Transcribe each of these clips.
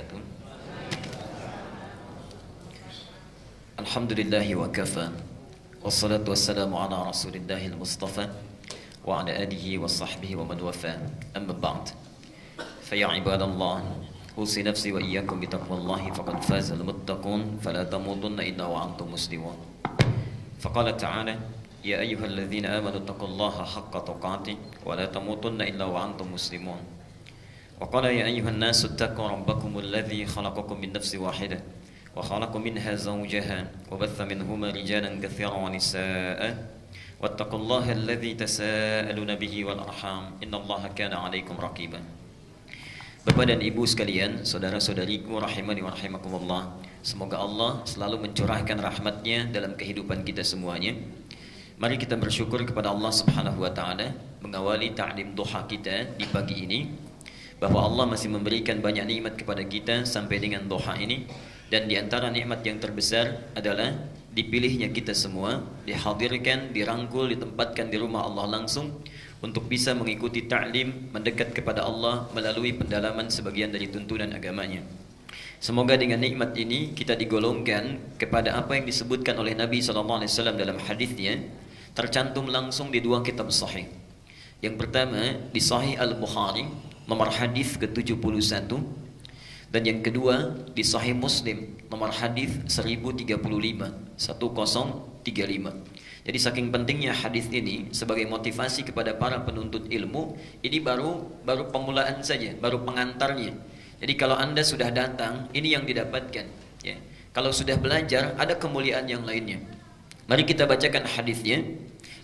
wabarakatuh. Alhamdulillahi wa kafa, wassalatu wassalamu ala rasulillahil mustafa wa ala alihi wa sahbihi wa man wafa, amma ba'd. Faya ibadallah, usi nafsi wa iyyakum bitaqwallahi faqad fazal muttaqun fala tamutunna illa wa antum muslimun. Faqala ta'ala ya ayyuhalladzina amanu taqullaha haqqa tuqatih wa la tamutunna illa wa antum muslimun. Wa qala ya ayyuhan nasu ittaqu rabbakumul ladzi khalaqakum min nafsin wahidah wa khalaqa minha zawjaha wa batha minhuma rijalan katsiran wa nisaa'a wattaqullaha alladzi tasaaluna bihi wal arham innallaha kana 'alaikum raqiba. Bapak dan Ibu sekalian, saudara-saudariku rahimani wa rahimakumullah, semoga Allah selalu mencurahkan rahmatnya dalam kehidupan kita semuanya. Mari kita bersyukur kepada Allah Subhanahu wa taala mengawali ta'lim duha kita di pagi ini, bahwa Allah masih memberikan banyak nikmat kepada kita sampai dengan duha ini, dan di antara nikmat yang terbesar adalah dipilihnya kita semua, dihadirkan, dirangkul, ditempatkan di rumah Allah langsung untuk bisa mengikuti ta'lim, mendekat kepada Allah melalui pendalaman sebagian dari tuntunan agamanya. Semoga dengan nikmat ini kita digolongkan kepada apa yang disebutkan oleh Nabi SAW dalam hadisnya, tercantum langsung di dua kitab sahih. Yang pertama di Sahih Al-Bukhari nomor hadis ke-71, dan yang kedua di Sahih Muslim nomor hadis 1035. Jadi saking pentingnya hadis ini sebagai motivasi kepada para penuntut ilmu, ini baru pemulaan saja, baru pengantarnya. Jadi kalau Anda sudah datang, ini yang didapatkan, ya. Kalau sudah belajar, ada kemuliaan yang lainnya. Mari kita bacakan hadisnya.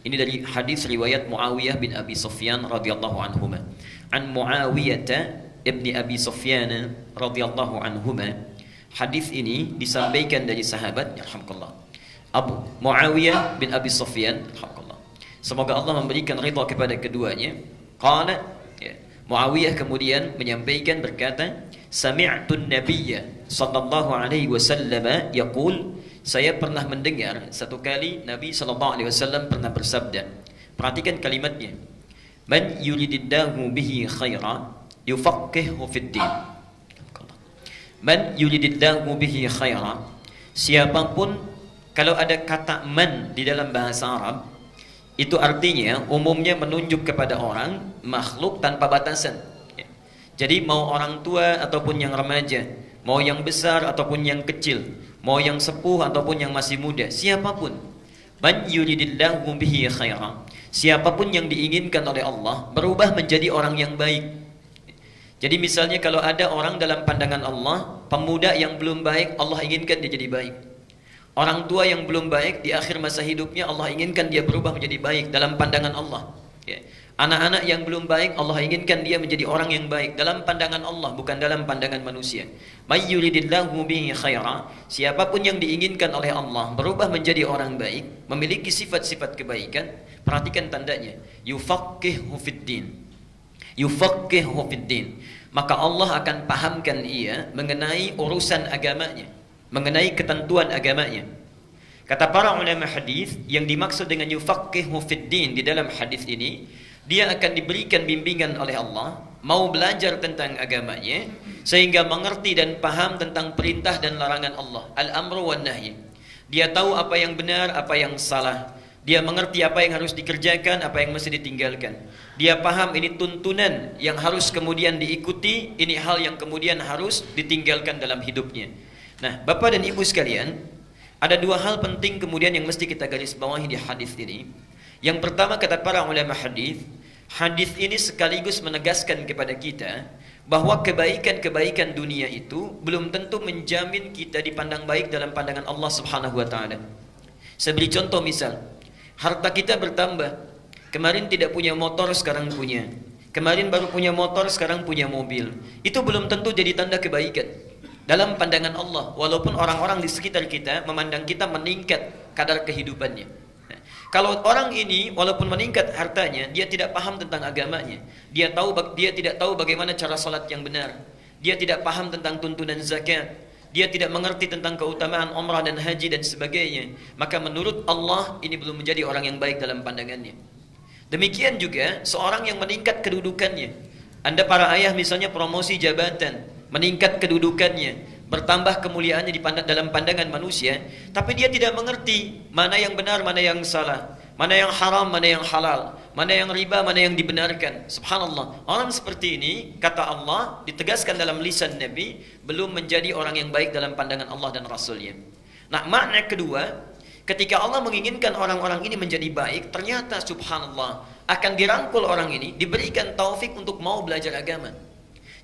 Ini dari hadis riwayat Muawiyah bin Abi Sufyan radhiyallahu anhuma. An Muawiyah ibni Abi Sufyan radhiyallahu anhuma. Hadis ini disampaikan dari sahabat, yarhamkallah, Abu Muawiyah bin Abi Sufyan, yarhamkallah, semoga Allah memberikan ridha kepada keduanya. Qala, ya, Muawiyah kemudian menyampaikan, berkata, sami'tu an-nabiyya sallallahu alaihi wasallam yaqul, saya pernah mendengar satu kali Nabi sallallahu alaihi wasallam pernah bersabda. Perhatikan kalimatnya. Man yuridillahu bihi khaira yufaqihu fid din. Man yuridillahu bihi khaira, siapapun, kalau ada kata man di dalam bahasa Arab, itu artinya umumnya menunjuk kepada orang, makhluk tanpa batasan. Jadi mau orang tua ataupun yang remaja, mau yang besar ataupun yang kecil, mau yang sepuh ataupun yang masih muda, siapapun. Man yuridillahu bihi khaira, siapapun yang diinginkan oleh Allah berubah menjadi orang yang baik. Jadi misalnya kalau ada orang dalam pandangan Allah, pemuda yang belum baik, Allah inginkan dia jadi baik. Orang tua yang belum baik di akhir masa hidupnya, Allah inginkan dia berubah menjadi baik dalam pandangan Allah, ya. Anak-anak yang belum baik, Allah inginkan dia menjadi orang yang baik dalam pandangan Allah, bukan dalam pandangan manusia. May yuridillahu bihi khaira, siapapun yang diinginkan oleh Allah berubah menjadi orang baik, memiliki sifat-sifat kebaikan, perhatikan tandanya, yufaqihu fid din. Yufaqihu fid din, maka Allah akan pahamkan ia mengenai urusan agamanya, mengenai ketentuan agamanya. Kata para ulama hadis, yang dimaksud dengan yufaqihu fid din di dalam hadis ini, dia akan diberikan bimbingan oleh Allah, mau belajar tentang agamanya, sehingga mengerti dan paham tentang perintah dan larangan Allah, al-amru wan nahi. Dia tahu apa yang benar, apa yang salah. Dia mengerti apa yang harus dikerjakan, apa yang mesti ditinggalkan. Dia paham ini tuntunan yang harus kemudian diikuti, ini hal yang kemudian harus ditinggalkan dalam hidupnya. Nah, Bapak dan Ibu sekalian, ada dua hal penting kemudian yang mesti kita garis bawahi di hadis ini. Yang pertama, kata para ulama hadis, hadis ini sekaligus menegaskan kepada kita bahwa kebaikan-kebaikan dunia itu belum tentu menjamin kita dipandang baik dalam pandangan Allah Subhanahu wa taala. Saya beri contoh, misal, harta kita bertambah. Kemarin tidak punya motor, sekarang punya. Kemarin baru punya motor, sekarang punya mobil. Itu belum tentu jadi tanda kebaikan dalam pandangan Allah, walaupun orang-orang di sekitar kita memandang kita meningkat kadar kehidupannya. Kalau orang ini walaupun meningkat hartanya, dia tidak paham tentang agamanya. Dia tidak tahu bagaimana cara salat yang benar. Dia tidak paham tentang tuntunan zakat. Dia tidak mengerti tentang keutamaan umrah dan haji dan sebagainya. Maka menurut Allah ini belum menjadi orang yang baik dalam pandangannya. Demikian juga seorang yang meningkat kedudukannya. Anda para ayah misalnya promosi jabatan, meningkat kedudukannya, bertambah kemuliaannya dalam pandangan manusia, tapi dia tidak mengerti mana yang benar, mana yang salah, mana yang haram, mana yang halal, mana yang riba, mana yang dibenarkan. Subhanallah, orang seperti ini, kata Allah, ditegaskan dalam lisan Nabi, belum menjadi orang yang baik dalam pandangan Allah dan Rasulnya. Nah, makna kedua, ketika Allah menginginkan orang-orang ini menjadi baik, ternyata subhanallah akan dirangkul orang ini, diberikan taufik untuk mau belajar agama.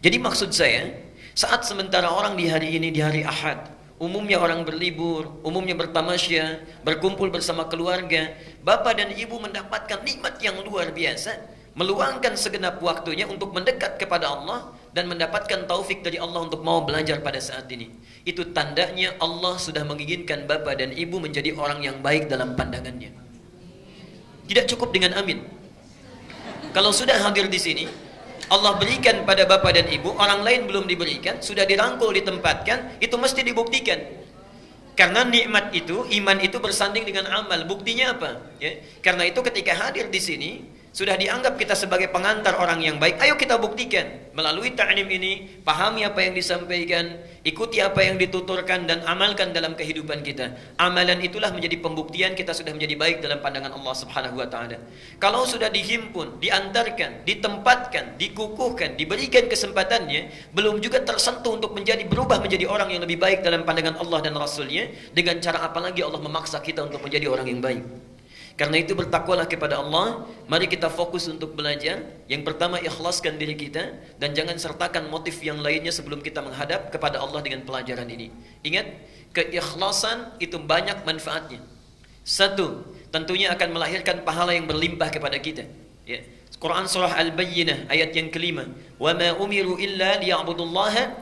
Jadi maksud saya, saat sementara orang di hari ini, di hari Ahad, umumnya orang berlibur, umumnya bertamasya, berkumpul bersama keluarga, bapak dan ibu mendapatkan nikmat yang luar biasa, meluangkan segenap waktunya untuk mendekat kepada Allah dan mendapatkan taufik dari Allah untuk mau belajar pada saat ini. Itu tandanya Allah sudah menginginkan bapak dan ibu menjadi orang yang baik dalam pandangannya. Tidak cukup dengan amin. Kalau sudah hadir di sini, Allah berikan pada bapak dan ibu, orang lain belum diberikan, sudah dirangkul, ditempatkan, itu mesti dibuktikan. Karena nikmat itu, iman itu bersanding dengan amal. Buktinya apa? Ya. Karena itu ketika hadir di sini, sudah dianggap kita sebagai pengantar orang yang baik. Ayo kita buktikan melalui ta'lim ini, pahami apa yang disampaikan, ikuti apa yang dituturkan dan amalkan dalam kehidupan kita. Amalan itulah menjadi pembuktian kita sudah menjadi baik dalam pandangan Allah Subhanahu wa taala. Kalau sudah dihimpun, diantarkan, ditempatkan, dikukuhkan, diberikan kesempatannya, belum juga tersentuh untuk berubah menjadi orang yang lebih baik dalam pandangan Allah dan Rasulnya, dengan cara apa lagi Allah memaksa kita untuk menjadi orang yang baik. Karena itu bertakwalah kepada Allah. Mari kita fokus untuk belajar. Yang pertama, ikhlaskan diri kita dan jangan sertakan motif yang lainnya sebelum kita menghadap kepada Allah dengan pelajaran ini. Ingat, keikhlasan itu banyak manfaatnya. Satu, tentunya akan melahirkan pahala yang berlimpah kepada kita. Ya. Quran surah Al-Bayyinah ayat yang kelima, "Wa ma umiru illa liya'budullaha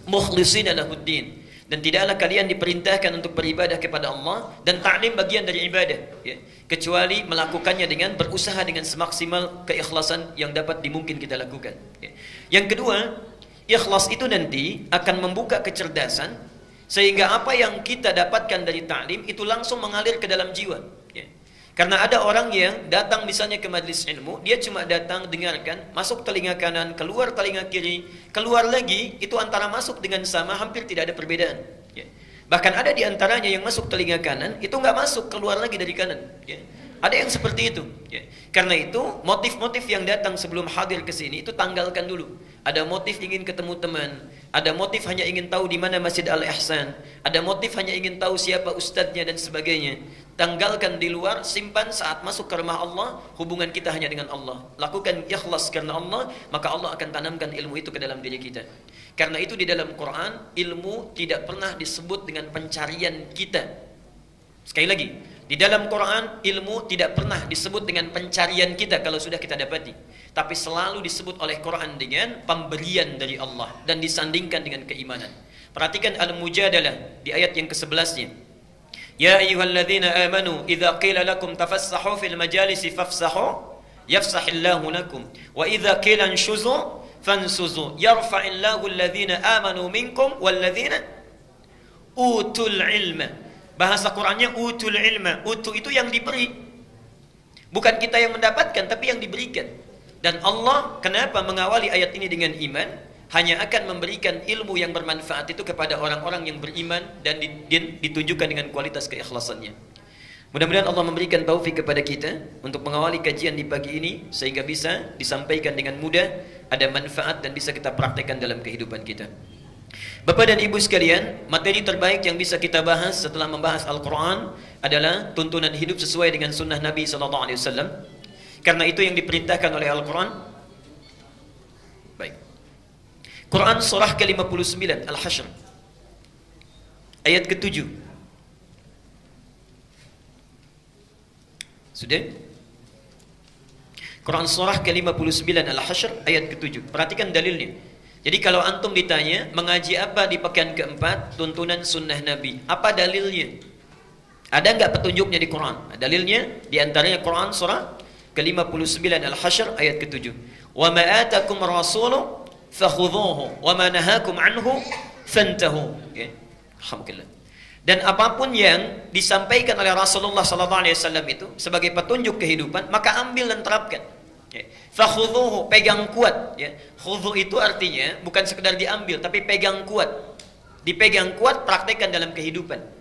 mukhlishina lahuddin." Dan tidaklah kalian diperintahkan untuk beribadah kepada Allah, dan ta'lim bagian dari ibadah, ya, kecuali melakukannya dengan berusaha dengan semaksimal keikhlasan yang dapat dimungkin kita lakukan. Ya. Yang kedua, ikhlas itu nanti akan membuka kecerdasan sehingga apa yang kita dapatkan dari ta'lim itu langsung mengalir ke dalam jiwa. Ya. Karena ada orang yang datang misalnya ke majlis ilmu, dia cuma datang dengarkan, masuk telinga kanan, keluar telinga kiri, keluar lagi, itu antara masuk dengan sama hampir tidak ada perbedaan. Ya. Bahkan ada di antaranya yang masuk telinga kanan, itu nggak masuk, keluar lagi dari kanan. Ya. Ada yang seperti itu. Ya. Karena itu motif-motif yang datang sebelum hadir ke sini itu tanggalkan dulu. Ada motif ingin ketemu teman, ada motif hanya ingin tahu di mana Masjid Al-Ihsan, ada motif hanya ingin tahu siapa ustadznya dan sebagainya. Tanggalkan di luar, simpan saat masuk ke rumah Allah, hubungan kita hanya dengan Allah. Lakukan ikhlas karena Allah, maka Allah akan tanamkan ilmu itu ke dalam diri kita. Karena itu di dalam Quran, ilmu tidak pernah disebut dengan pencarian kita. Sekali lagi, di dalam Quran, ilmu tidak pernah disebut dengan pencarian kita kalau sudah kita dapati. Tapi selalu disebut oleh Quran dengan pemberian dari Allah dan disandingkan dengan keimanan. Perhatikan Al-Mujadalah di ayat yang ke-11-nya. Ya ayyuhalladzina amanu idza qila lakum tafassahu fil majalisi fafsahu yafsahillahu lakum wa idza qila anshuzu fansuzu yarfa'illahu alladzina amanu minkum walladzina utul ilma. Bahasa Qur'annya utul ilma. Utu itu yang diberi. Bukan kita yang mendapatkan, tapi yang diberikan. Dan Allah kenapa mengawali ayat ini dengan iman? Hanya akan memberikan ilmu yang bermanfaat itu kepada orang-orang yang beriman dan ditunjukkan dengan kualitas keikhlasannya. Mudah-mudahan Allah memberikan taufik kepada kita untuk mengawali kajian di pagi ini sehingga bisa disampaikan dengan mudah, ada manfaat dan bisa kita praktekkan dalam kehidupan kita. Bapak dan Ibu sekalian, materi terbaik yang bisa kita bahas setelah membahas Al-Quran adalah tuntunan hidup sesuai dengan sunnah Nabi SAW. Karena itu yang diperintahkan oleh Al-Quran. Baik. Quran surah ke-59 Al-Hashr ayat ke-7. Sudah? Quran surah ke-59 Al-Hashr ayat ke-7. Perhatikan dalilnya. Jadi kalau antum ditanya mengaji apa di pekan keempat, tuntunan sunnah Nabi, apa dalilnya? Ada enggak petunjuknya di Quran? Dalilnya di antaranya Quran surah ke-59 Al-Hashr ayat ke-7. Wa ma atakum rasulu fakhudhuhu wa ma nahakum anhu fantahu. Okay. Alhamdulillah. Dan apapun yang disampaikan oleh Rasulullah SAW itu sebagai petunjuk kehidupan, maka ambil dan terapkan. Ya. Fakhudhuhu, pegang kuat. Ya. Khudhu itu artinya bukan sekedar diambil, tapi pegang kuat. Dipegang kuat, praktekkan dalam kehidupan.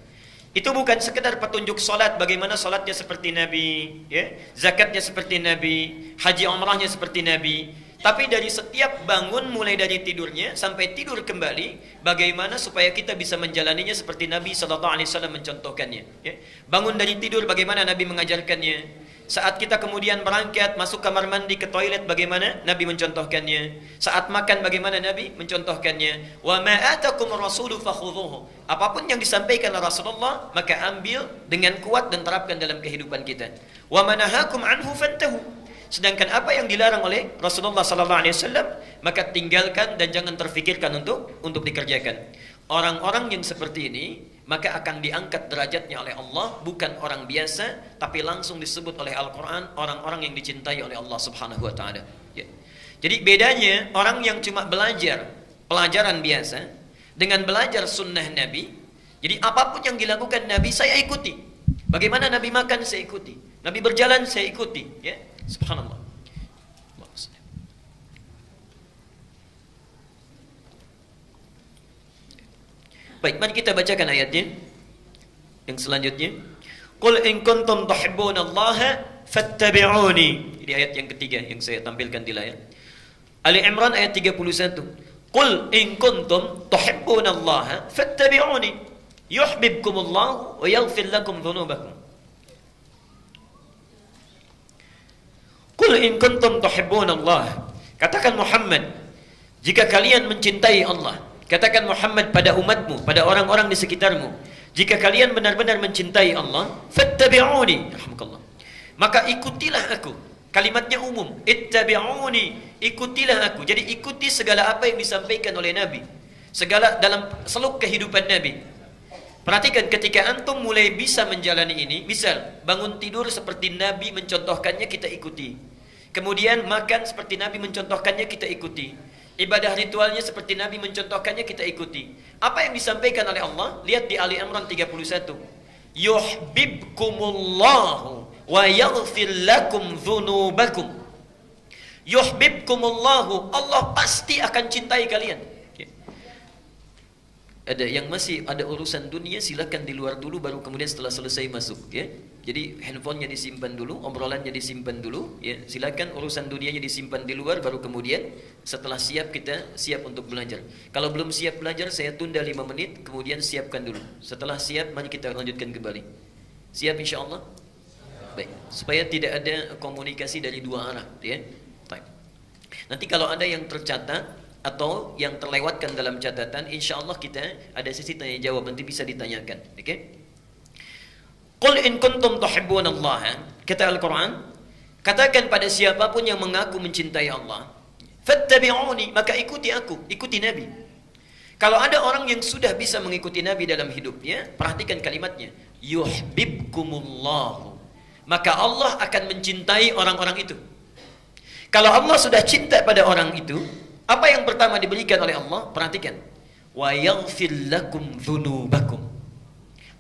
Itu bukan sekedar petunjuk solat, bagaimana solatnya seperti Nabi, ya. Zakatnya seperti Nabi, haji umrahnya seperti Nabi. Tapi dari setiap bangun, mulai dari tidurnya sampai tidur kembali, bagaimana supaya kita bisa menjalaninya seperti Nabi SAW mencontohkannya. Ya. Bangun dari tidur, bagaimana Nabi mengajarkannya. Saat kita kemudian berangkat, masuk kamar mandi, ke toilet, bagaimana Nabi mencontohkannya. Saat makan, bagaimana Nabi mencontohkannya. Wa ma atakum rasulu fakhudhuhu. Apapun yang disampaikan oleh Rasulullah, maka ambil dengan kuat dan terapkan dalam kehidupan kita. Wa manahakum anhu fantahu. Sedangkan apa yang dilarang oleh Rasulullah SAW, maka tinggalkan dan jangan terfikirkan untuk dikerjakan. Orang-orang yang seperti ini, maka akan diangkat derajatnya oleh Allah, bukan orang biasa, tapi langsung disebut oleh Al-Quran orang-orang yang dicintai oleh Allah Subhanahu Wa Taala. Ya. Jadi bedanya orang yang cuma belajar pelajaran biasa dengan belajar sunnah Nabi. Jadi apapun yang dilakukan Nabi, saya ikuti. Bagaimana Nabi makan, saya ikuti. Nabi berjalan, saya ikuti. Ya. Subhanallah. Baik, mari kita bacakan ayatnya yang selanjutnya. Qul in kuntum tuhibbunallaha fattabi'uni. Ini ayat yang ketiga yang saya tampilkan di layar. Ali Imran ayat 31. Qul in kuntum tuhibbunallaha fattabi'uni yuhibbukumullahu wa yaghfir lakum dhunubakum. Qul in kuntum tuhibbunallaha. Katakan Muhammad, jika kalian mencintai Allah. Katakan Muhammad pada umatmu, pada orang-orang di sekitarmu, jika kalian benar-benar mencintai Allah, fattabi'uni, rahmukallah. Maka ikutilah aku. Kalimatnya umum, ittabi'uni, ikutilah aku. Jadi ikuti segala apa yang disampaikan oleh Nabi. Segala dalam seluk kehidupan Nabi. Perhatikan ketika antum mulai bisa menjalani ini, misal bangun tidur seperti Nabi mencontohkannya, kita ikuti. Kemudian makan seperti Nabi mencontohkannya, kita ikuti. Ibadah ritualnya seperti Nabi mencontohkannya, kita ikuti. Apa yang disampaikan oleh Allah? Lihat di Ali Imran 31. Yuhibbukumullahu wa yaghfir lakum dzunubakum. Yuhibbukumullahu, Allah pasti akan cintai kalian. Ada yang masih ada urusan dunia, silakan di luar dulu, baru kemudian setelah selesai masuk, ya. Jadi handphonenya disimpan dulu, obrolannya disimpan dulu, ya. Silakan urusan dunianya disimpan di luar, baru kemudian setelah siap kita siap untuk belajar. Kalau belum siap belajar, saya tunda 5 menit, kemudian siapkan dulu. Setelah siap, mari kita lanjutkan kembali. Siap insyaallah? Baik, supaya tidak ada komunikasi dari dua arah, ya. Baik. Nanti kalau ada yang tercatat atau yang terlewatkan dalam catatan, insyaallah kita ada sesi tanya jawab, nanti bisa ditanyakan. Oke? Okay? Qul in kuntum tuhibbunallaha, kata Al-Quran, katakan pada siapapun yang mengaku mencintai Allah, fattabi'uni, maka ikuti aku, ikuti Nabi. Kalau ada orang yang sudah bisa mengikuti Nabi dalam hidupnya, perhatikan kalimatnya, yuhibbukumullahu, maka Allah akan mencintai orang-orang itu. Kalau Allah sudah cinta pada orang itu, apa yang pertama diberikan oleh Allah? Perhatikan. Wa yaghfir lakum dzunubakum.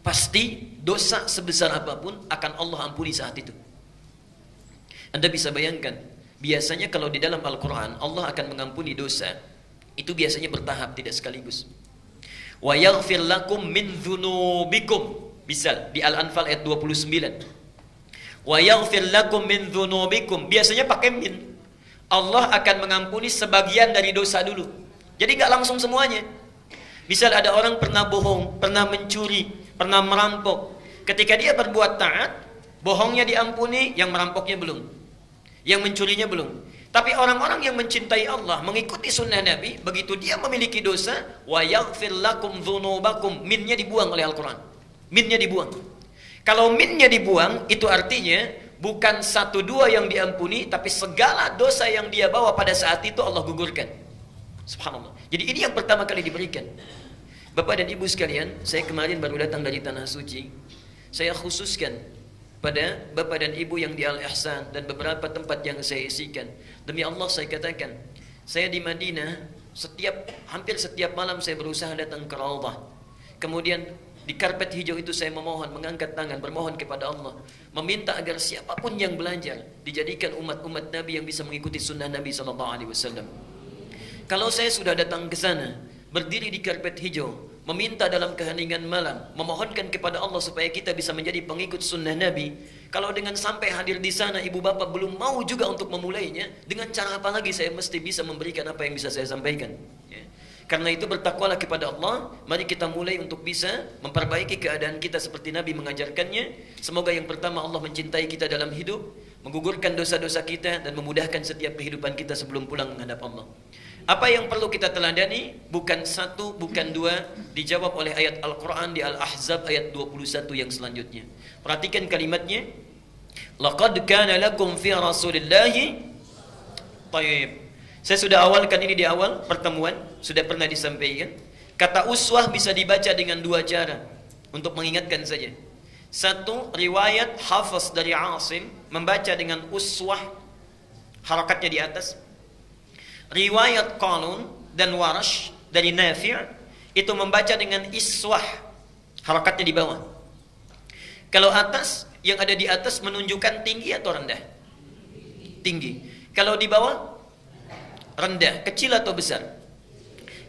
Pasti dosa sebesar apapun akan Allah ampuni saat itu. Anda bisa bayangkan, biasanya kalau di dalam Al-Quran Allah akan mengampuni dosa, itu biasanya bertahap, tidak sekaligus. Wa yaghfir lakum min dzunubikum. Misal di Al-Anfal ayat 29. Wa yaghfir lakum min dzunubikum. Biasanya pakai min. Allah akan mengampuni sebagian dari dosa dulu. Jadi gak langsung semuanya. Misal ada orang pernah bohong, pernah mencuri, pernah merampok. Ketika dia berbuat taat, bohongnya diampuni, yang merampoknya belum. Yang mencurinya belum. Tapi orang-orang yang mencintai Allah, mengikuti sunnah Nabi, begitu dia memiliki dosa, wa yaghfir lakum dzunubakum, minnya dibuang oleh Al-Quran. Minnya dibuang. Kalau minnya dibuang, itu artinya bukan 1-2 yang diampuni, tapi segala dosa yang dia bawa pada saat itu Allah gugurkan. Subhanallah. Jadi ini yang pertama kali diberikan. Bapak dan Ibu sekalian, saya kemarin baru datang dari Tanah Suci. Saya khususkan pada Bapak dan Ibu yang di Al-Ihsan dan beberapa tempat yang saya isikan. Demi Allah saya katakan, saya di Madinah hampir setiap malam saya berusaha datang ke Raudhah. Kemudian Di karpet hijau itu saya memohon, mengangkat tangan, bermohon kepada Allah, meminta agar siapapun yang belajar dijadikan umat-umat Nabi yang bisa mengikuti sunnah Nabi SAW. Kalau saya sudah datang ke sana, berdiri di karpet hijau, meminta dalam keheningan malam, memohonkan kepada Allah supaya kita bisa menjadi pengikut sunnah Nabi. Kalau dengan sampai hadir di sana ibu bapak belum mau juga untuk memulainya, dengan cara apa lagi saya mesti bisa memberikan apa yang bisa saya sampaikan? Ya. Karena itu bertakwalah kepada Allah. Mari kita mulai untuk bisa memperbaiki keadaan kita seperti Nabi mengajarkannya. Semoga yang pertama Allah mencintai kita dalam hidup, menggugurkan dosa-dosa kita, dan memudahkan setiap kehidupan kita sebelum pulang menghadap Allah. Apa yang perlu kita teladani? Bukan satu, bukan dua, dijawab oleh ayat Al-Quran di Al-Ahzab ayat 21 yang selanjutnya. Perhatikan kalimatnya. Laqad kana lakum fi Rasulillahi. Tayyib. Saya sudah awalkan ini di awal pertemuan, sudah pernah disampaikan. Kata uswah bisa dibaca dengan dua cara, untuk mengingatkan saja. Satu, riwayat Hafs dari Asim membaca dengan uswah, harakatnya di atas. Riwayat Qalun dan Warash dari Nafi' itu membaca dengan iswah, harakatnya di bawah. Kalau atas, yang ada di atas menunjukkan tinggi atau rendah? Tinggi. Kalau di bawah, rendah. Kecil atau besar?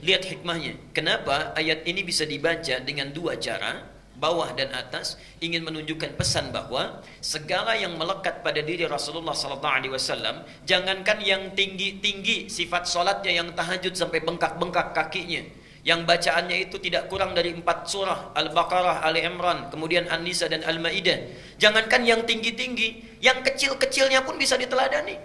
Lihat hikmahnya. Kenapa ayat ini bisa dibaca dengan dua cara, bawah dan atas, ingin menunjukkan pesan bahwa segala yang melekat pada diri Rasulullah SAW, jangankan yang tinggi-tinggi sifat solatnya yang tahajud sampai bengkak-bengkak kakinya, yang bacaannya itu tidak kurang dari 4 surah, Al-Baqarah, Ali Imran, kemudian An-Nisa dan Al-Maidah. Jangankan yang tinggi-tinggi, yang kecil-kecilnya pun bisa diteladani.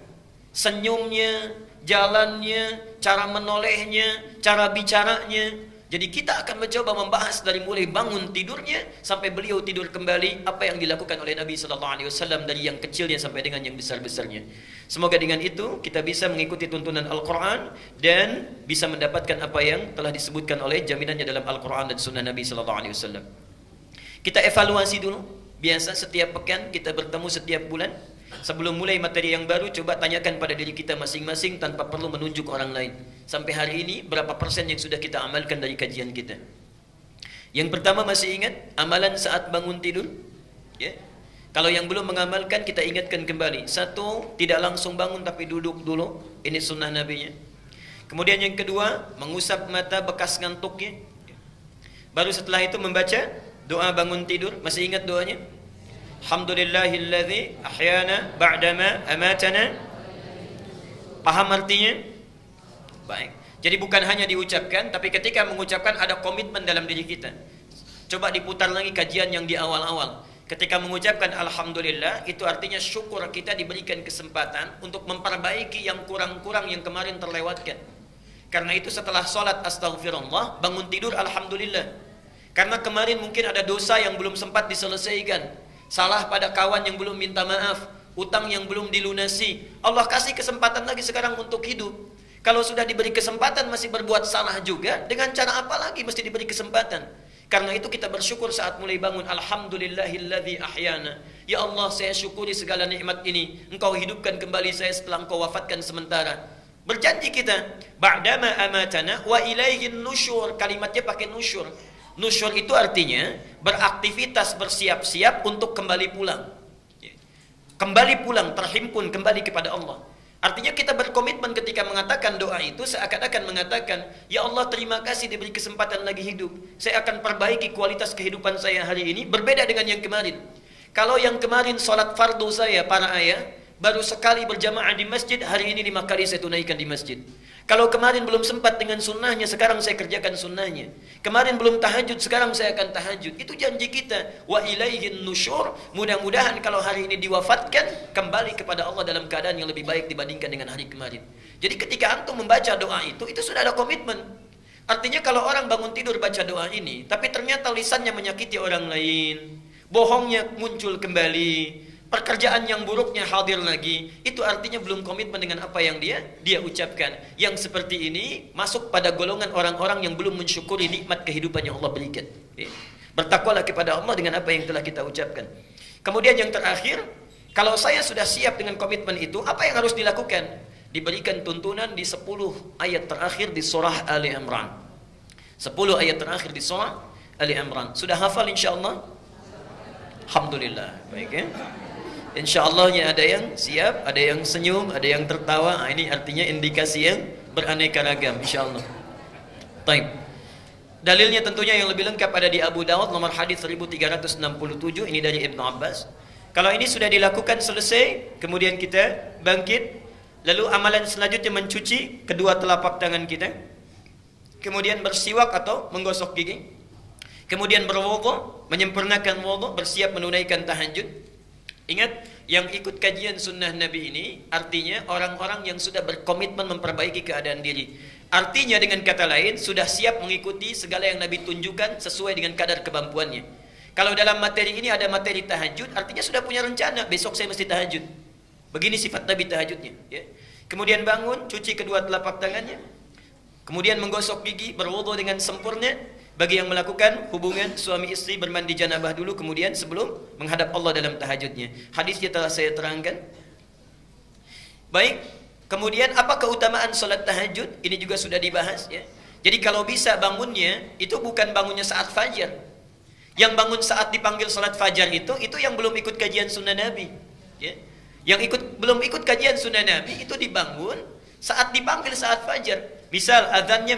Senyumnya, jalannya, cara menolehnya, cara bicaranya. Jadi kita akan mencoba membahas dari mulai bangun tidurnya sampai beliau tidur kembali, apa yang dilakukan oleh Nabi SAW dari yang kecilnya sampai dengan yang besar-besarnya. Semoga dengan itu kita bisa mengikuti tuntunan Al-Quran dan bisa mendapatkan apa yang telah disebutkan oleh jaminannya dalam Al-Quran dan Sunnah Nabi SAW. Kita evaluasi dulu. Biasa setiap pekan kita bertemu setiap bulan. Sebelum mulai materi yang baru, coba tanyakan pada diri kita masing-masing tanpa perlu menunjuk orang lain. Sampai hari ini, berapa persen yang sudah kita amalkan dari kajian kita? Yang pertama, masih ingat amalan saat bangun tidur? Ya. Kalau yang belum mengamalkan, kita ingatkan kembali. Satu, tidak langsung bangun tapi duduk dulu. Ini sunnah Nabi-nya. Kemudian yang kedua, mengusap mata bekas ngantuknya. Baru setelah itu membaca doa bangun tidur. Masih ingat doanya? Alhamdulillahilladzi ahyana ba'dama amatana. Paham artinya? Baik. Jadi bukan hanya diucapkan, tapi ketika mengucapkan ada komitmen dalam diri kita. Coba diputar lagi kajian yang di awal-awal. Ketika mengucapkan Alhamdulillah, itu artinya syukur kita diberikan kesempatan untuk memperbaiki yang kurang-kurang yang kemarin terlewatkan. Karena itu setelah sholat Astaghfirullah, bangun tidur Alhamdulillah. Karena kemarin mungkin ada dosa yang belum sempat diselesaikan. Salah pada kawan yang belum minta maaf, utang yang belum dilunasi. Allah kasih kesempatan lagi sekarang untuk hidup. Kalau sudah diberi kesempatan masih berbuat salah juga, dengan cara apa lagi mesti diberi kesempatan? Karena itu kita bersyukur saat mulai bangun. Alhamdulillahilladzi ahyana. Ya Allah, saya syukuri segala nikmat ini. Engkau hidupkan kembali saya setelah Engkau wafatkan sementara. Berjanji kita, ba'dama amatana wa ilaihin nusyur. Kalimatnya pakai nusyur. Nusyur itu artinya beraktivitas, bersiap-siap untuk kembali pulang. Kembali pulang, terhimpun kembali kepada Allah. Artinya kita berkomitmen ketika mengatakan doa itu seakan-akan mengatakan, ya Allah terima kasih diberi kesempatan lagi hidup. Saya akan perbaiki kualitas kehidupan saya hari ini berbeda dengan yang kemarin. Kalau yang kemarin sholat fardu saya para ayah baru sekali berjamaah di masjid, hari ini 5 kali saya tunaikan di masjid. Kalau kemarin belum sempat dengan sunnahnya, sekarang saya kerjakan sunnahnya. Kemarin belum tahajud, sekarang saya akan tahajud. Itu janji kita. Wa ilaihin nusyur. Mudah-mudahan kalau hari ini diwafatkan, kembali kepada Allah dalam keadaan yang lebih baik dibandingkan dengan hari kemarin. Jadi ketika antum membaca doa itu sudah ada komitmen. Artinya kalau orang bangun tidur baca doa ini, tapi ternyata lisannya menyakiti orang lain, bohongnya muncul kembali, pekerjaan yang buruknya hadir lagi, itu artinya belum komitmen dengan apa yang dia ucapkan. Yang seperti ini masuk pada golongan orang-orang yang belum mensyukuri nikmat kehidupan yang Allah berikan. Bertakwalah kepada Allah dengan apa yang telah kita ucapkan. Kemudian yang terakhir, kalau saya sudah siap dengan komitmen itu, apa yang harus dilakukan? Diberikan tuntunan di 10 ayat terakhir di surah Ali Imran. 10 ayat terakhir di surah Ali Imran. Sudah hafal insyaallah? Alhamdulillah. Baik ya. Insyaallah ada yang siap, ada yang senyum, ada yang tertawa. Nah, ini artinya indikasi yang beraneka ragam insyaallah. Baik. Dalilnya tentunya yang lebih lengkap ada di Abu Dawud nomor hadis 1367, ini dari Ibnu Abbas. Kalau ini sudah dilakukan selesai, kemudian kita bangkit, lalu amalan selanjutnya mencuci kedua telapak tangan kita, kemudian bersiwak atau menggosok gigi, kemudian berwudu, menyempurnakan wudu, bersiap menunaikan tahajud. Ingat, yang ikut kajian sunnah Nabi ini artinya orang-orang yang sudah berkomitmen memperbaiki keadaan diri. Artinya dengan kata lain, sudah siap mengikuti segala yang Nabi tunjukkan sesuai dengan kadar kemampuannya. Kalau dalam materi ini ada materi tahajud, artinya sudah punya rencana, besok saya mesti tahajud. Begini sifat Nabi tahajudnya. Ya. Kemudian bangun, cuci kedua telapak tangannya, kemudian menggosok gigi, berwudu dengan sempurna. Bagi yang melakukan hubungan suami istri bermandi janabah dulu, kemudian sebelum menghadap Allah dalam tahajudnya. Hadisnya telah saya terangkan. Baik, kemudian apa keutamaan salat tahajud? Ini juga sudah dibahas ya. Jadi kalau bisa bangunnya itu bukan bangunnya saat fajar. Yang bangun saat dipanggil salat fajar itu yang belum ikut kajian sunnah Nabi. Ya. Yang belum ikut kajian sunnah Nabi itu dibangun saat dipanggil saat fajar. Misal azannya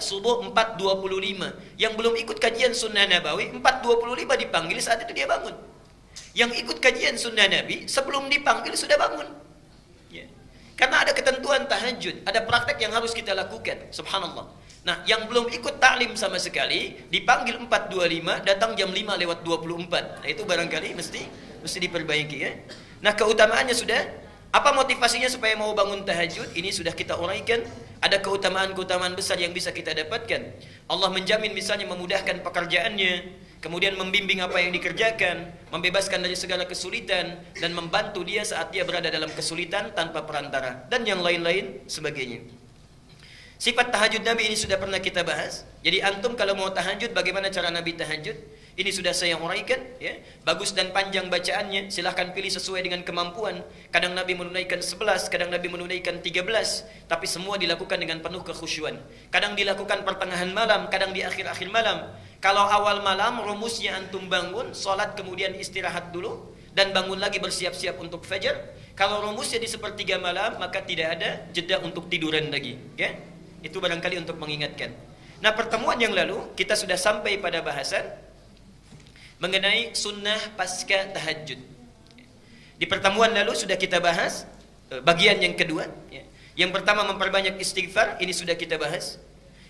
subuh 4.25. Yang belum ikut kajian sunnah Nabawi 4.25 dipanggil, saat itu dia bangun. Yang ikut kajian sunnah Nabi sebelum dipanggil sudah bangun. Ya. Karena ada ketentuan tahajud, ada praktek yang harus kita lakukan. Subhanallah. Nah, yang belum ikut taklim sama sekali dipanggil 4.25, datang jam 5:24. Nah, itu barangkali mesti diperbaiki ya. Nah, keutamaannya sudah. Apa motivasinya supaya mau bangun tahajud? Ini sudah kita uraikan. Ada keutamaan-keutamaan besar yang bisa kita dapatkan. Allah menjamin misalnya memudahkan pekerjaannya, kemudian membimbing apa yang dikerjakan, membebaskan dari segala kesulitan, dan membantu dia saat dia berada dalam kesulitan tanpa perantara, dan yang lain-lain sebagainya. Sifat tahajud Nabi ini sudah pernah kita bahas. Jadi antum kalau mau tahajud, bagaimana cara Nabi tahajud? Ini sudah saya uraikan ya. Bagus dan panjang bacaannya, silahkan pilih sesuai dengan kemampuan. Kadang Nabi menunaikan 11, kadang Nabi menunaikan 13, tapi semua dilakukan dengan penuh kekhusyuan. Kadang dilakukan pertengahan malam, kadang di akhir-akhir malam. Kalau awal malam rumusnya antum bangun, salat kemudian istirahat dulu dan bangun lagi bersiap-siap untuk fajar. Kalau rumusnya di sepertiga malam, maka tidak ada jeda untuk tiduran lagi ya. Itu barangkali untuk mengingatkan. Nah, pertemuan yang lalu kita sudah sampai pada bahasan mengenai sunnah pasca tahajud. Di pertemuan lalu sudah kita bahas bagian yang kedua ya. Yang pertama memperbanyak istighfar, ini sudah kita bahas.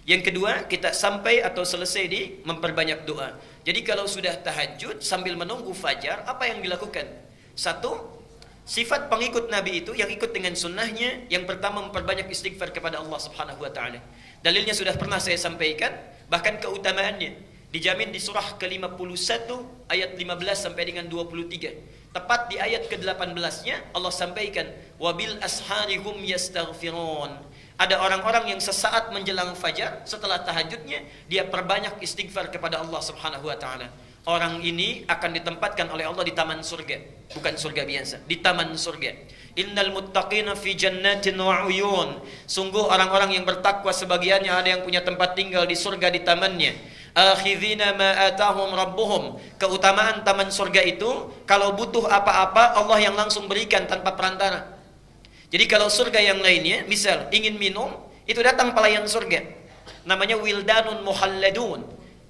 Yang kedua kita sampai atau selesai di memperbanyak doa. Jadi kalau sudah tahajud sambil menunggu fajar, apa yang dilakukan? Satu, sifat pengikut Nabi itu yang ikut dengan sunnahnya, yang pertama memperbanyak istighfar kepada Allah Subhanahu wa taala. Dalilnya sudah pernah saya sampaikan, bahkan keutamaannya dijamin di surah ke-51 ayat 15 sampai dengan 23. Tepat di ayat ke-18-nya Allah sampaikan, wabil asharihum yastaghfirun. Ada orang-orang yang sesaat menjelang fajar setelah tahajudnya dia perbanyak istighfar kepada Allah Subhanahu wa taala. Orang ini akan ditempatkan oleh Allah di taman surga, bukan surga biasa, di taman surga. Innal muttaqina fi jannatin wa uyun. Sungguh orang-orang yang bertakwa sebagiannya ada yang punya tempat tinggal di surga di tamannya. Akhidhina ma atahum rabbuhum. Keutamaan taman surga itu kalau butuh apa-apa Allah yang langsung berikan tanpa perantara. Jadi kalau surga yang lainnya, misal ingin minum, itu datang pelayan surga. Namanya wildanun muhalladun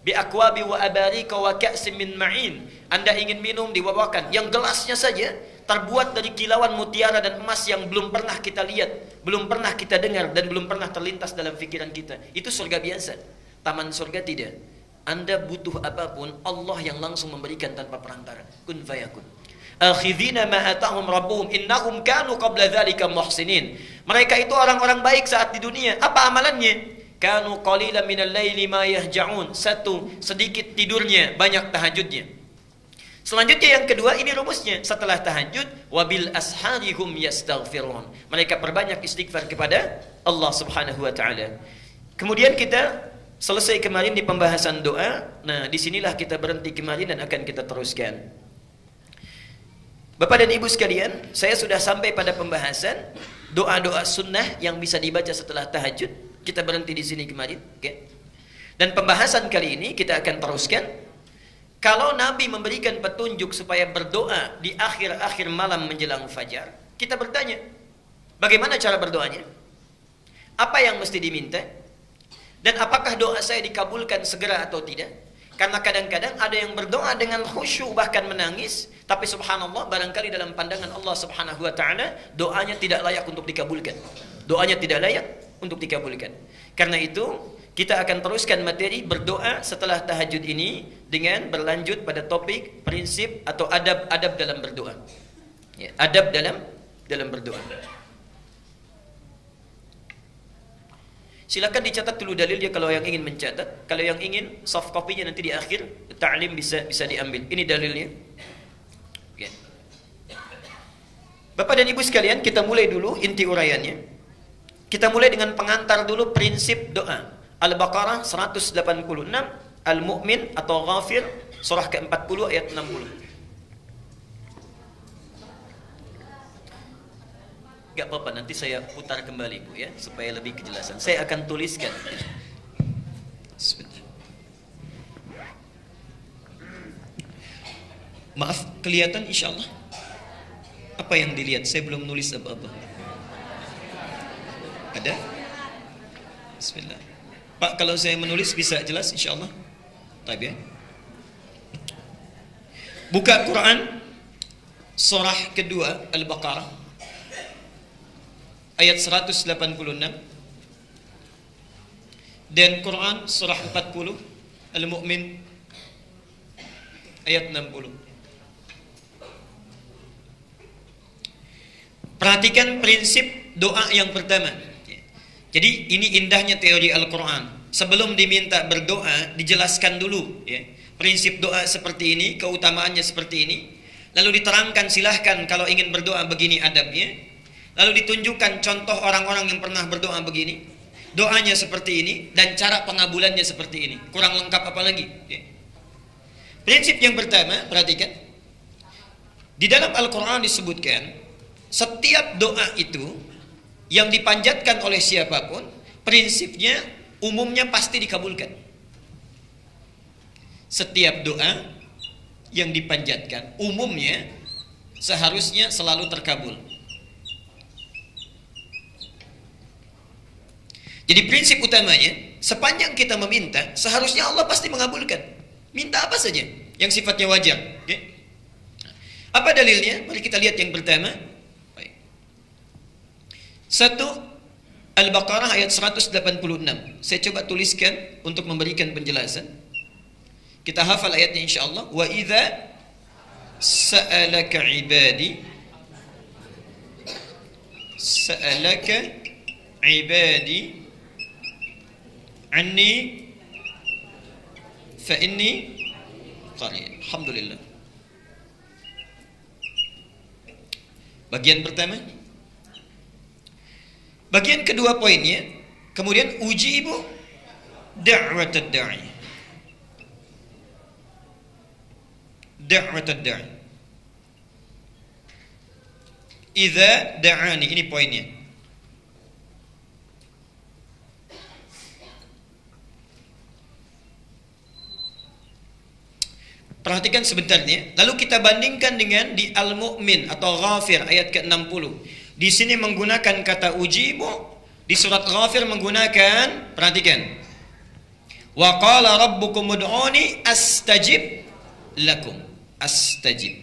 bi akwabi wa abarika wa ka'sim min ma'in. Anda ingin minum dibawakan yang gelasnya saja terbuat dari kilauan mutiara dan emas yang belum pernah kita lihat, belum pernah kita dengar, dan belum pernah terlintas dalam pikiran kita. Itu surga biasa. Taman surga tidak. Anda butuh apapun, Allah yang langsung memberikan tanpa perantara. Kun fayakun. Akhidhina ma atahum rabbuhum innahum kanu qabla dzalika muhsinin. Mereka itu orang-orang baik saat di dunia. Apa amalannya? Kanu qalilan minal laili ma yahja'un. Satu, sedikit tidurnya, banyak tahajudnya. Selanjutnya yang kedua, ini rumusnya. Setelah tahajud, wabil asharihum yastaghfirun. Mereka perbanyak istighfar kepada Allah Subhanahu wa taala. Kemudian kita selesai kemarin di pembahasan doa. Nah, disinilah kita berhenti kemarin dan akan kita teruskan. Bapak dan Ibu sekalian, saya sudah sampai pada pembahasan doa-doa sunnah yang bisa dibaca setelah tahajud. Kita berhenti di sini kemarin. Okay. Dan pembahasan kali ini kita akan teruskan. Kalau Nabi memberikan petunjuk supaya berdoa di akhir-akhir malam menjelang fajar, kita bertanya, bagaimana cara berdoanya? Apa yang mesti diminta? Dan apakah doa saya dikabulkan segera atau tidak? Karena kadang-kadang ada yang berdoa dengan khusyuk bahkan menangis, tapi subhanallah barangkali dalam pandangan Allah Subhanahu wa taala doanya tidak layak untuk dikabulkan. Doanya tidak layak untuk dikabulkan. Karena itu kita akan teruskan materi berdoa setelah tahajud ini dengan berlanjut pada topik prinsip atau adab-adab dalam berdoa. Ya, adab dalam berdoa. Silakan dicatat dulu dalilnya kalau yang ingin mencatat. Kalau yang ingin soft copy-nya nanti di akhir ta'lim bisa diambil. Ini dalilnya. Ya. Bapak dan Ibu sekalian, kita mulai dulu inti uraiannya. Kita mulai dengan pengantar dulu prinsip doa. Al-Baqarah 186, Al-Mu'min atau Ghafir surah ke-40 ayat 60. Gak apa-apa, nanti saya putar kembali Bu ya, supaya lebih kejelasan. Saya akan tuliskan. Sebentar. Maaf, kelihatan insyaallah. Apa yang dilihat? Saya belum nulis apa-apa. Ada? Bismillah. Pak, kalau saya menulis bisa jelas insyaallah. Baik ya. Buka Quran surah kedua Al-Baqarah ayat 186 dan Quran surah 40 Al-Mu'min ayat 60. Perhatikan prinsip doa yang pertama. Jadi ini indahnya teori Al-Quran. Sebelum diminta berdoa, dijelaskan dulu ya. Prinsip doa seperti ini, keutamaannya seperti ini. Lalu diterangkan silahkan kalau ingin berdoa begini adabnya. Lalu ditunjukkan contoh orang-orang yang pernah berdoa begini. Doanya seperti ini dan cara pengabulannya seperti ini. Kurang lengkap apa lagi ya. Prinsip yang pertama, perhatikan. Di dalam Al-Quran disebutkan setiap doa itu yang dipanjatkan oleh siapapun, prinsipnya umumnya pasti dikabulkan. Setiap doa yang dipanjatkan umumnya seharusnya selalu terkabul. Jadi prinsip utamanya, sepanjang kita meminta, seharusnya Allah pasti mengabulkan. Minta apa saja yang sifatnya wajar. Okay? Apa dalilnya? Mari kita lihat yang pertama. Satu, Al-Baqarah ayat 186. Saya coba tuliskan untuk memberikan penjelasan. Kita hafal ayatnya insyaallah. Wa idza sa'alaka ibadi anni fa inni qarib. Alhamdulillah. Bagian pertama. Bagian kedua poinnya, kemudian ujibu da'watad da'i. Da'watad da'i. Idza da'ani, ini poinnya. Perhatikan sebentarnya, lalu kita bandingkan dengan di Al-Mu'min atau Ghafir ayat ke-60. Di sini menggunakan kata ujibu, di surat Ghafir menggunakan, perhatikan. Wa qala rabbukum ud'uni astajib lakum. Astajib.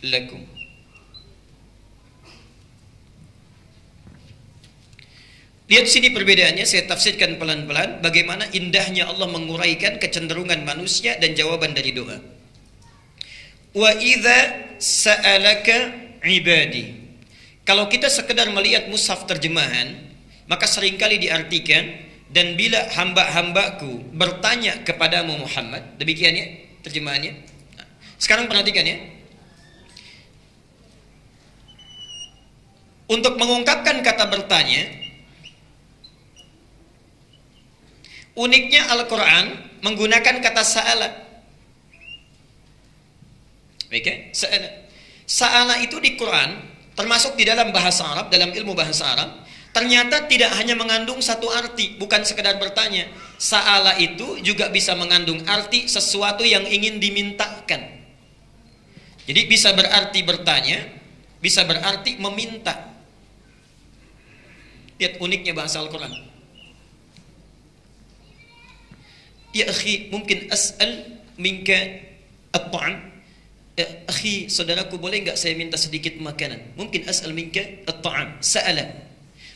Lakum. Lihat sini perbedaannya, saya tafsirkan pelan-pelan bagaimana indahnya Allah menguraikan kecenderungan manusia dan jawaban dari doa. Wa idza sa'alaka ibadi. Kalau kita sekedar melihat mushaf terjemahan, maka seringkali diartikan dan bila hamba-hambaku bertanya kepadamu Muhammad, demikian ya terjemahannya. Nah, sekarang perhatikan ya. Untuk mengungkapkan kata bertanya, uniknya Al-Quran menggunakan kata sa'ala. Baik ya? Sa'ala itu di Quran termasuk di dalam bahasa Arab, dalam ilmu bahasa Arab, ternyata tidak hanya mengandung satu arti, bukan sekedar bertanya. Sa'ala itu juga bisa mengandung arti sesuatu yang ingin dimintakan. Jadi bisa berarti bertanya, bisa berarti meminta. Lihat uniknya bahasa Al-Quran. Ya akhi, mungkin as'al minka at-ta'am. Ya akhi, saudaraku, boleh enggak saya minta sedikit makanan? Mungkin as'al minka at-ta'am. Sa'ala.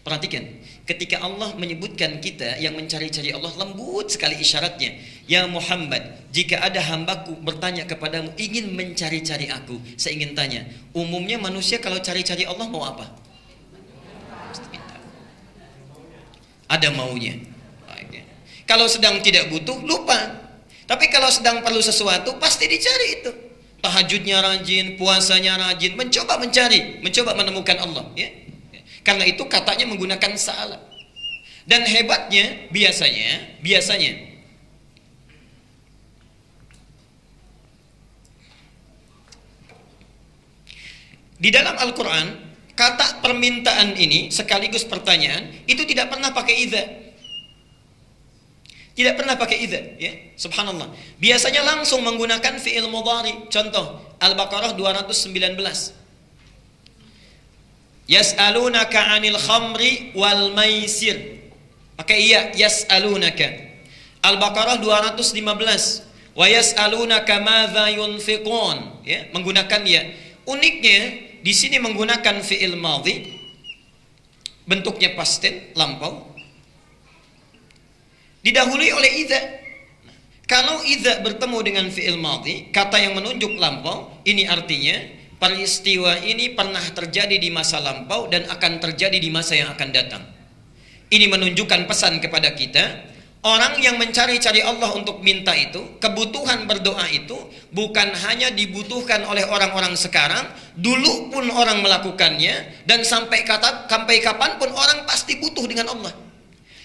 Perhatikan, ketika Allah menyebutkan kita yang mencari-cari Allah, lembut sekali isyaratnya. Ya Muhammad, jika ada hambaku bertanya kepadamu, ingin mencari-cari aku, saya ingin tanya, umumnya manusia kalau cari-cari Allah mau apa? Ada maunya. Kalau sedang tidak butuh, lupa. Tapi kalau sedang perlu sesuatu, pasti dicari itu. Tahajudnya rajin, puasanya rajin, mencoba mencari, mencoba menemukan Allah. Ya? Karena itu katanya menggunakan sa'ala. Dan hebatnya, biasanya, di dalam Al-Quran, kata permintaan ini sekaligus pertanyaan, itu tidak pernah pakai idza. Tidak pernah pakai idza, ya. Subhanallah. Biasanya langsung menggunakan fi'il mudhari. Contoh Al-Baqarah 219. Yas'alunaka 'anil khamri wal maisir. Pakai iya, yas'alunaka. Al-Baqarah 215. Wa yas'alunaka madza yunfiqun, ya, menggunakan ya. Uniknya di sini menggunakan fi'il madhi. Bentuknya past tense, lampau. Didahului oleh idza. Kalau idza bertemu dengan fi'il madhi, kata yang menunjuk lampau, ini artinya peristiwa ini pernah terjadi di masa lampau dan akan terjadi di masa yang akan datang. Ini menunjukkan pesan kepada kita, orang yang mencari-cari Allah untuk minta itu, kebutuhan berdoa itu bukan hanya dibutuhkan oleh orang-orang sekarang, dulu pun orang melakukannya, dan sampai kapanpun orang pasti butuh dengan Allah.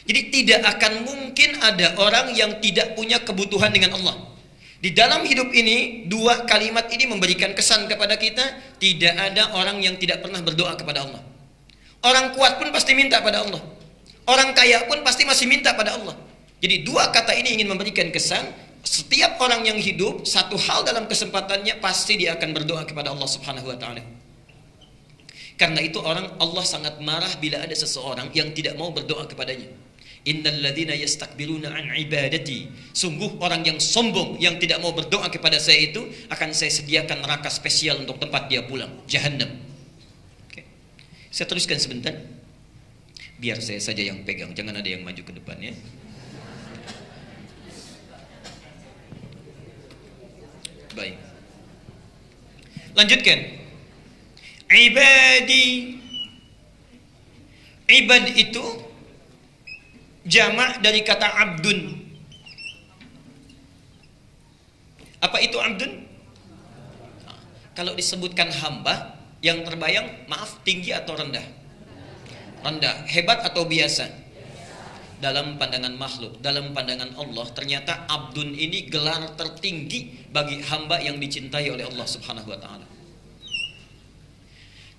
Jadi tidak akan mungkin ada orang yang tidak punya kebutuhan dengan Allah. Di dalam hidup ini, dua kalimat ini memberikan kesan kepada kita, tidak ada orang yang tidak pernah berdoa kepada Allah. Orang kuat pun pasti minta pada Allah. Orang kaya pun pasti masih minta pada Allah. Jadi dua kata ini ingin memberikan kesan, setiap orang yang hidup, satu hal dalam kesempatannya pasti dia akan berdoa kepada Allah Subhanahu wa ta'ala. Karena itu Allah sangat marah bila ada seseorang yang tidak mau berdoa kepadanya. Innal ladzina yastakbiruna an ibadati, sungguh orang yang sombong yang tidak mau berdoa kepada saya itu akan saya sediakan neraka spesial untuk tempat dia pulang, Jahannam. Oke. Saya teruskan sebentar. Biar saya saja yang pegang, jangan ada yang maju ke depan ya. Baik. Lanjutkan. Ibadi. Ibad itu jamak dari kata abdun. Apa itu abdun? Kalau disebutkan hamba, yang terbayang, maaf, tinggi atau rendah? Rendah. Hebat atau biasa? Dalam pandangan makhluk, dalam pandangan Allah, ternyata abdun ini gelar tertinggi bagi hamba yang dicintai oleh Allah Subhanahu wa ta'ala.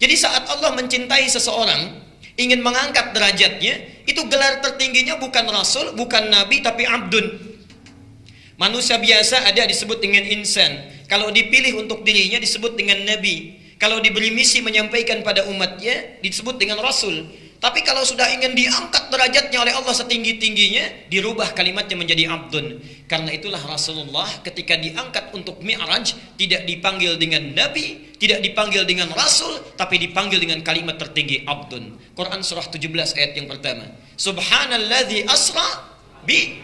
Jadi saat Allah mencintai seseorang, ingin mengangkat derajatnya, itu gelar tertingginya bukan rasul, bukan nabi, tapi abdun. Manusia biasa ada disebut dengan insan. Kalau dipilih untuk dirinya disebut dengan nabi. Kalau diberi misi menyampaikan pada umatnya disebut dengan rasul. Tapi kalau sudah ingin diangkat derajatnya oleh Allah setinggi-tingginya, dirubah kalimatnya menjadi abdun. Karena itulah Rasulullah ketika diangkat untuk Mi'raj tidak dipanggil dengan nabi, tidak dipanggil dengan rasul, tapi dipanggil dengan kalimat tertinggi abdun. Quran surah 17 ayat yang pertama. Subhanalladzi asra bi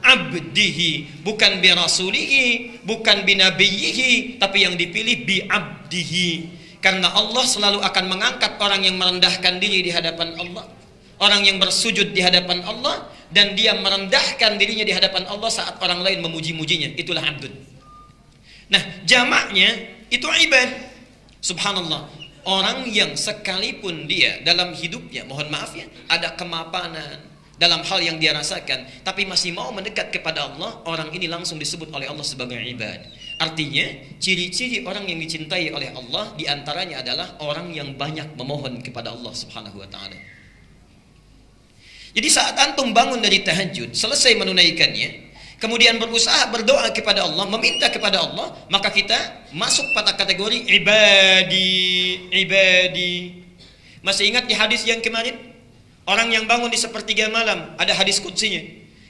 abdihi, bukan bi rasulihi, bukan bi nabiyhi, tapi yang dipilih bi abdihi. Karena Allah selalu akan mengangkat orang yang merendahkan diri di hadapan Allah, orang yang bersujud di hadapan Allah, dan dia merendahkan dirinya di hadapan Allah saat orang lain memuji-mujinya. Itulah abdun. Nah, jamaknya itu ibad. Subhanallah. Orang yang sekalipun dia dalam hidupnya, mohon maaf ya, ada kemapanan dalam hal yang dia rasakan, tapi masih mau mendekat kepada Allah, orang ini langsung disebut oleh Allah sebagai ibad. Artinya, ciri-ciri orang yang dicintai oleh Allah diantaranya adalah orang yang banyak memohon kepada Allah Subhanahu wa Ta'ala. Jadi saat antum bangun dari tahajud, selesai menunaikannya, kemudian berusaha berdoa kepada Allah, meminta kepada Allah, maka kita masuk pada kategori ibadi. Masih ingat di hadis yang kemarin? Orang yang bangun di sepertiga malam, ada hadis qudsinya.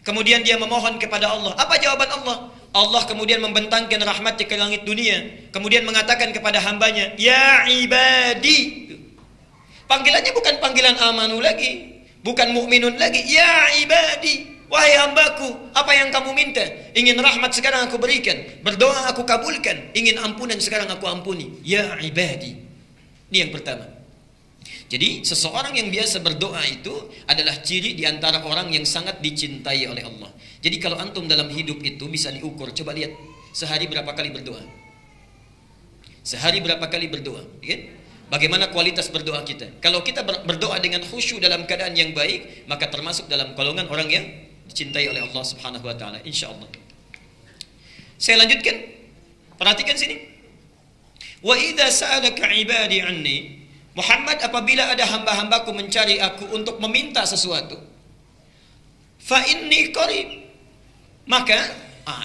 Kemudian dia memohon kepada Allah. Apa jawaban Allah? Allah kemudian membentangkan rahmat ke langit dunia. Kemudian mengatakan kepada hambanya, ya ibadi. Panggilannya bukan panggilan amanu lagi, bukan mukminun lagi. Ya ibadi, wahai hambaku, apa yang kamu minta? Ingin rahmat sekarang aku berikan, berdoa aku kabulkan, ingin ampunan sekarang aku ampuni. Ya ibadi. Ini yang pertama. Jadi seseorang yang biasa berdoa itu adalah ciri diantara orang yang sangat dicintai oleh Allah. Jadi kalau antum dalam hidup itu bisa diukur, coba lihat sehari berapa kali berdoa. Sehari berapa kali berdoa, kan? Bagaimana kualitas berdoa kita? Kalau kita berdoa dengan khusyuk dalam keadaan yang baik, maka termasuk dalam golongan orang yang dicintai oleh Allah Subhanahu wa Ta'ala, insyaallah. Saya lanjutkan. Perhatikan sini. Wa idza sa'alaka 'ibadi 'anni, Muhammad, apabila ada hamba-hambaku mencari aku untuk meminta sesuatu, fa inni qarib, maka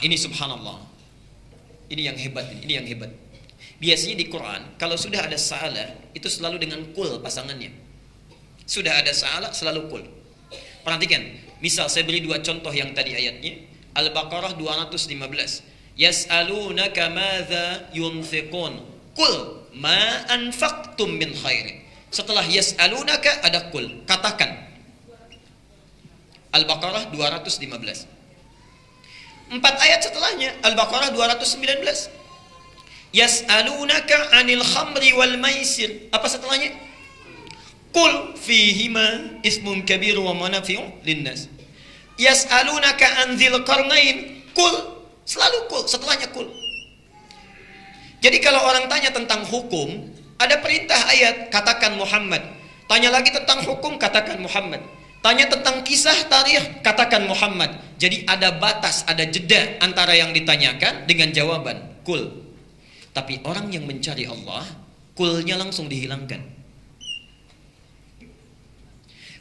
ini subhanallah, ini yang hebat, ini yang hebat. Biasanya di Quran kalau sudah ada sa'ala itu selalu dengan kul pasangannya. Sudah ada sa'ala selalu kul. Perhatikan, misal saya beri dua contoh yang tadi ayatnya. Al-Baqarah 215. Yas'alunaka madza yunfiqun. Qul ma anfaqtum min khairin. Setelah yas'alunaka ada qul, katakan. Al-Baqarah 215. 4 ayat setelahnya Al-Baqarah 219. Yas'alunaka 'anil khamri wal maisir. Apa setelahnya? Qul fihima ismun kabir wa manafi'u linnas. Yas'alunaka 'an dzil qarnain. Qul, selalu qul, setelahnya qul. Jadi kalau orang tanya tentang hukum, ada perintah ayat, katakan Muhammad. Tanya lagi tentang hukum, katakan Muhammad. Tanya tentang kisah tarikh, katakan Muhammad. Jadi ada batas, ada jeda antara yang ditanyakan dengan jawaban kul. Tapi orang yang mencari Allah, kulnya langsung dihilangkan.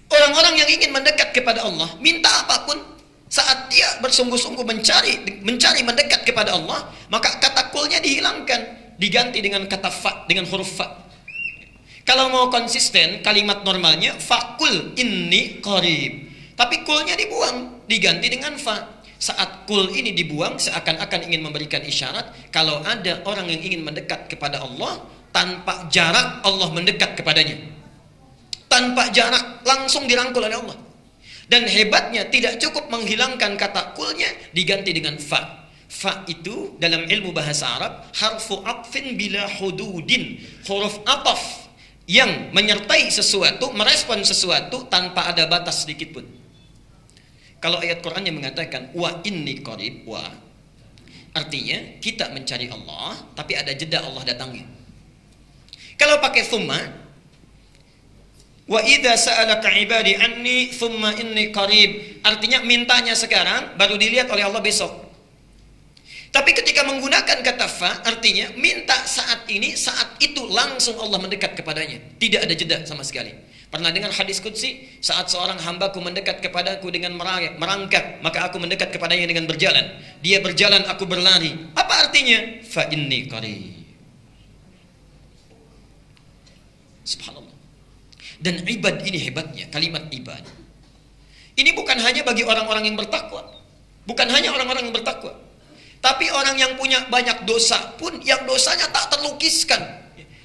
Orang-orang yang ingin mendekat kepada Allah, minta apapun, saat dia bersungguh-sungguh mencari mendekat kepada Allah, maka kata kulnya dihilangkan, diganti dengan kata fa, dengan huruf fa. Kalau mau konsisten, kalimat normalnya fakul inni qarib, tapi kulnya dibuang, diganti dengan fa. Saat kul ini dibuang, seakan-akan ingin memberikan isyarat kalau ada orang yang ingin mendekat kepada Allah, tanpa jarak Allah mendekat kepadanya. Tanpa jarak, langsung dirangkul oleh Allah. Dan hebatnya tidak cukup menghilangkan kata kulnya, diganti dengan fa. Fa itu dalam ilmu bahasa Arab harfu atfin bila hududin, huruf ataf yang menyertai sesuatu, merespon sesuatu tanpa ada batas sedikit pun. Kalau ayat Quran yang mengatakan wa inni qarib, wa artinya kita mencari Allah tapi ada jeda Allah datangnya. Kalau pakai thumma, wa idza sa'alaka 'ibadi anni thumma inni qarib, artinya mintanya sekarang baru dilihat oleh Allah besok. Tapi ketika menggunakan kata fa, artinya minta saat ini, saat itu langsung Allah mendekat kepadanya, tidak ada jeda sama sekali. Pernah dengar hadis qudsi, saat seorang hambaku mendekat kepadaku dengan merangkak, maka aku mendekat kepadanya dengan berjalan. Dia berjalan, aku berlari. Apa artinya? Fa inni qarib. Subhanallah. Dan ibad ini hebatnya, kalimat ibad. Ini bukan hanya bagi orang-orang yang bertakwa. Bukan hanya orang-orang yang bertakwa. Tapi orang yang punya banyak dosa pun, yang dosanya tak terlukiskan.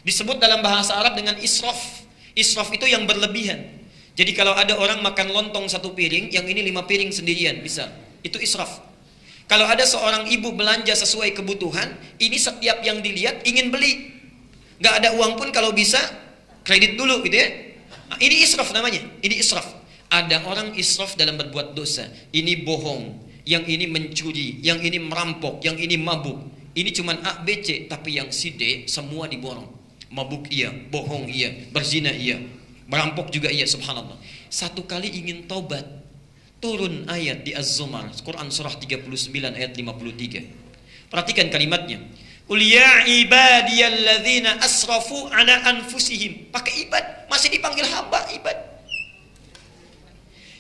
Disebut dalam bahasa Arab dengan israf. Israf itu yang berlebihan. Jadi kalau ada orang makan lontong 1 piring, yang ini 5 piring sendirian, bisa. Itu israf. Kalau ada seorang ibu belanja sesuai kebutuhan, ini setiap yang dilihat ingin beli. Gak ada uang pun kalau bisa, kredit dulu gitu ya. Ini israf namanya, ini israf. Ada orang israf dalam berbuat dosa. Ini bohong, yang ini mencuri, yang ini merampok, yang ini mabuk. Ini cuman A, B, C, tapi yang si D semua diborong. Mabuk iya, bohong iya, berzina iya, merampok juga iya, subhanallah. Satu kali ingin taubat, turun ayat di Az-Zumar, Quran surah 39 ayat 53. Perhatikan kalimatnya. Qul ya ibadiyalladzina asrafu ala anfusihim. Pakai ibad, masih dipanggil hamba, ibad.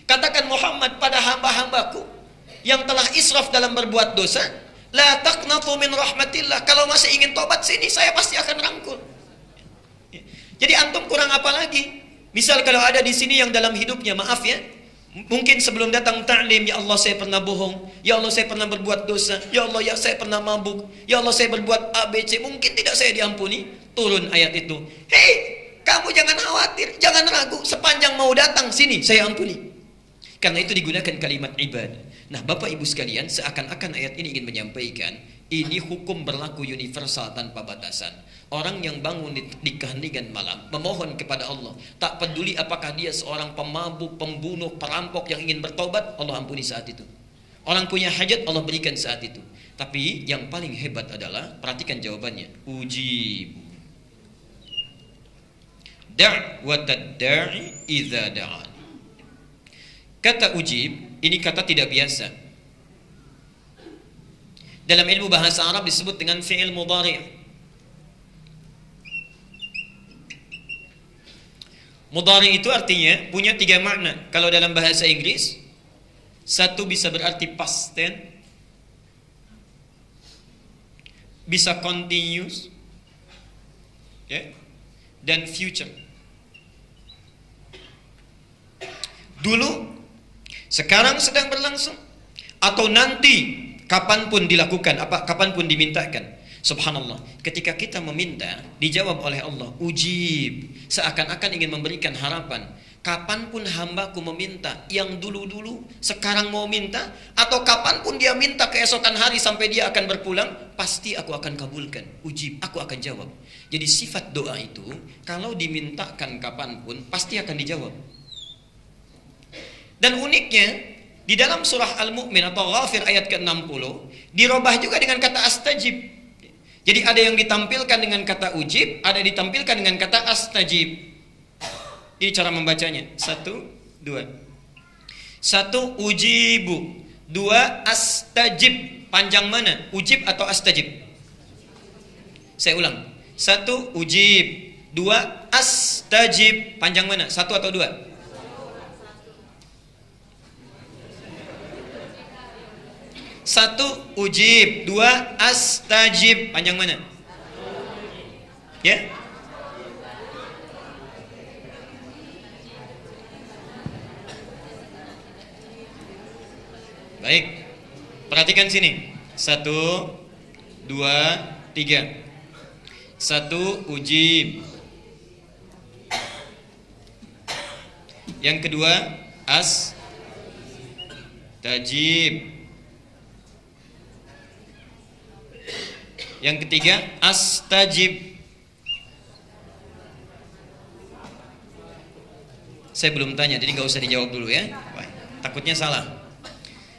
Katakan Muhammad pada hamba-hambaku yang telah israf dalam berbuat dosa, la taqnatu min rahmatillah. Kalau masih ingin tobat sini, saya pasti akan rangkul. Jadi antum kurang apa lagi? Misal kalau ada di sini yang dalam hidupnya, maaf ya, mungkin sebelum datang ta'lim, ya Allah saya pernah bohong, ya Allah saya pernah berbuat dosa, ya Allah ya saya pernah mabuk, ya Allah saya berbuat ABC, mungkin tidak saya diampuni. Turun ayat itu. Hei, kamu jangan khawatir, jangan ragu, sepanjang mau datang sini saya ampuni. Karena itu digunakan kalimat ibadah. Nah, Bapak Ibu sekalian, seakan-akan ayat ini ingin menyampaikan ini hukum berlaku universal tanpa batasan. Orang yang bangun di keheningan malam memohon kepada Allah, tak peduli apakah dia seorang pemabuk, pembunuh, perampok yang ingin bertobat, Allah ampuni saat itu. Orang punya hajat, Allah berikan saat itu. Tapi yang paling hebat adalah, perhatikan jawabannya, ujib da'watad da'i idza da'an. Kata ujib ini kata tidak biasa. Dalam ilmu bahasa Arab disebut dengan fi'il mudhari'. Mudhari' itu artinya punya 3 makna. Kalau dalam bahasa Inggris, satu bisa berarti past tense, bisa continuous, ya, dan future. Dulu, sekarang sedang berlangsung, atau nanti kapanpun dilakukan, kapanpun dimintakan. Subhanallah, ketika kita meminta, dijawab oleh Allah, ujib. Seakan-akan ingin memberikan harapan. Kapanpun hambaku meminta, yang dulu-dulu, sekarang mau minta, atau kapanpun dia minta keesokan hari sampai dia akan berpulang, pasti aku akan kabulkan. Ujib, aku akan jawab. Jadi sifat doa itu, kalau dimintakan kapanpun, pasti akan dijawab. Dan uniknya, di dalam surah Al-Mu'min atau Ghafir ayat ke-60, dirubah juga dengan kata astajib. Jadi ada yang ditampilkan dengan kata ujib, ada yang ditampilkan dengan kata astajib. Ini cara membacanya. 1, 2. 1 ujibu, 2 astajib. Panjang mana? Ujib atau astajib? Saya ulang. 1 ujib, 2 astajib. Panjang mana? 1 atau 2? 1 ujib, 2 astajib. Panjang mana? Ya? Baik. Perhatikan sini. 1 2 3. 1 ujib. Yang kedua astajib. Yang ketiga astajib. Saya belum tanya, jadi gak usah dijawab dulu ya. Takutnya salah.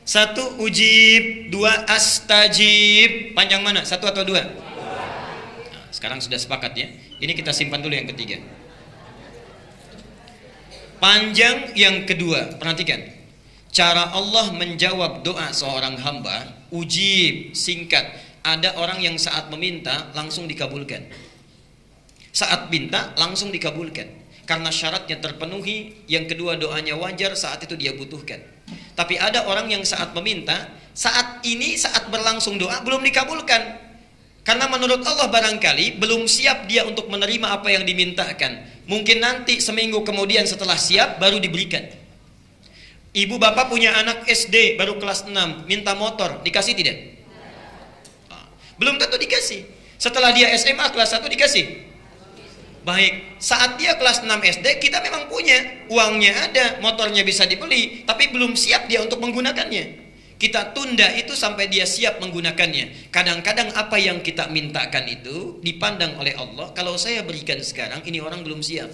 1 ujib, 2 astajib. Panjang mana? 1 atau 2? Nah, sekarang sudah sepakat ya. Ini kita simpan dulu yang ketiga. Panjang yang kedua. Perhatikan. Cara Allah menjawab doa seorang hamba, ujib, singkat. Ada orang yang saat meminta langsung dikabulkan. Saat minta langsung dikabulkan. Karena syaratnya terpenuhi. Yang kedua doanya wajar, saat itu dia butuhkan. Tapi ada orang yang saat meminta, saat ini saat berlangsung doa belum dikabulkan. Karena menurut Allah barangkali belum siap dia untuk menerima apa yang dimintakan. Mungkin nanti seminggu kemudian setelah siap baru diberikan. Ibu bapak punya anak SD baru kelas 6, minta motor, dikasih tidak? Belum tentu dikasih. Setelah dia SMA kelas 1 dikasih. Baik, saat dia kelas 6 SD kita memang punya, uangnya ada, motornya bisa dibeli, tapi belum siap dia untuk menggunakannya. Kita tunda itu sampai dia siap menggunakannya. Kadang-kadang apa yang kita mintakan itu dipandang oleh Allah, kalau saya berikan sekarang ini orang belum siap.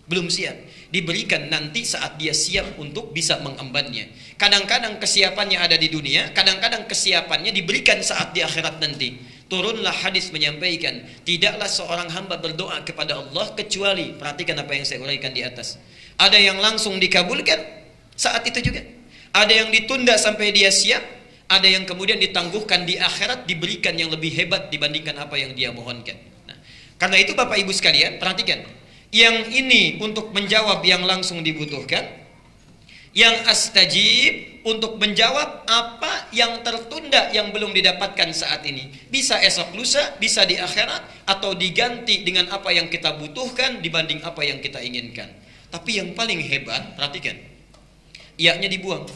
Belum siap. Diberikan nanti saat dia siap untuk bisa mengembannya. Kadang-kadang kesiapannya ada di dunia, kadang-kadang kesiapannya diberikan saat di akhirat nanti. Turunlah hadis menyampaikan, tidaklah seorang hamba berdoa kepada Allah kecuali, perhatikan apa yang saya uraikan di atas. Ada yang langsung dikabulkan saat itu juga. Ada yang ditunda sampai dia siap, Ada yang kemudian ditangguhkan di akhirat, diberikan yang lebih hebat dibandingkan apa yang dia mohonkan. Nah, karena itu Bapak Ibu sekalian, perhatikan. Yang ini untuk menjawab yang langsung dibutuhkan. Yang astajib untuk menjawab apa yang tertunda yang belum didapatkan saat ini. Bisa esok lusa, bisa di akhirat, atau diganti dengan apa yang kita butuhkan dibanding apa yang kita inginkan. Tapi yang paling hebat, perhatikan, iya-nya dibuang.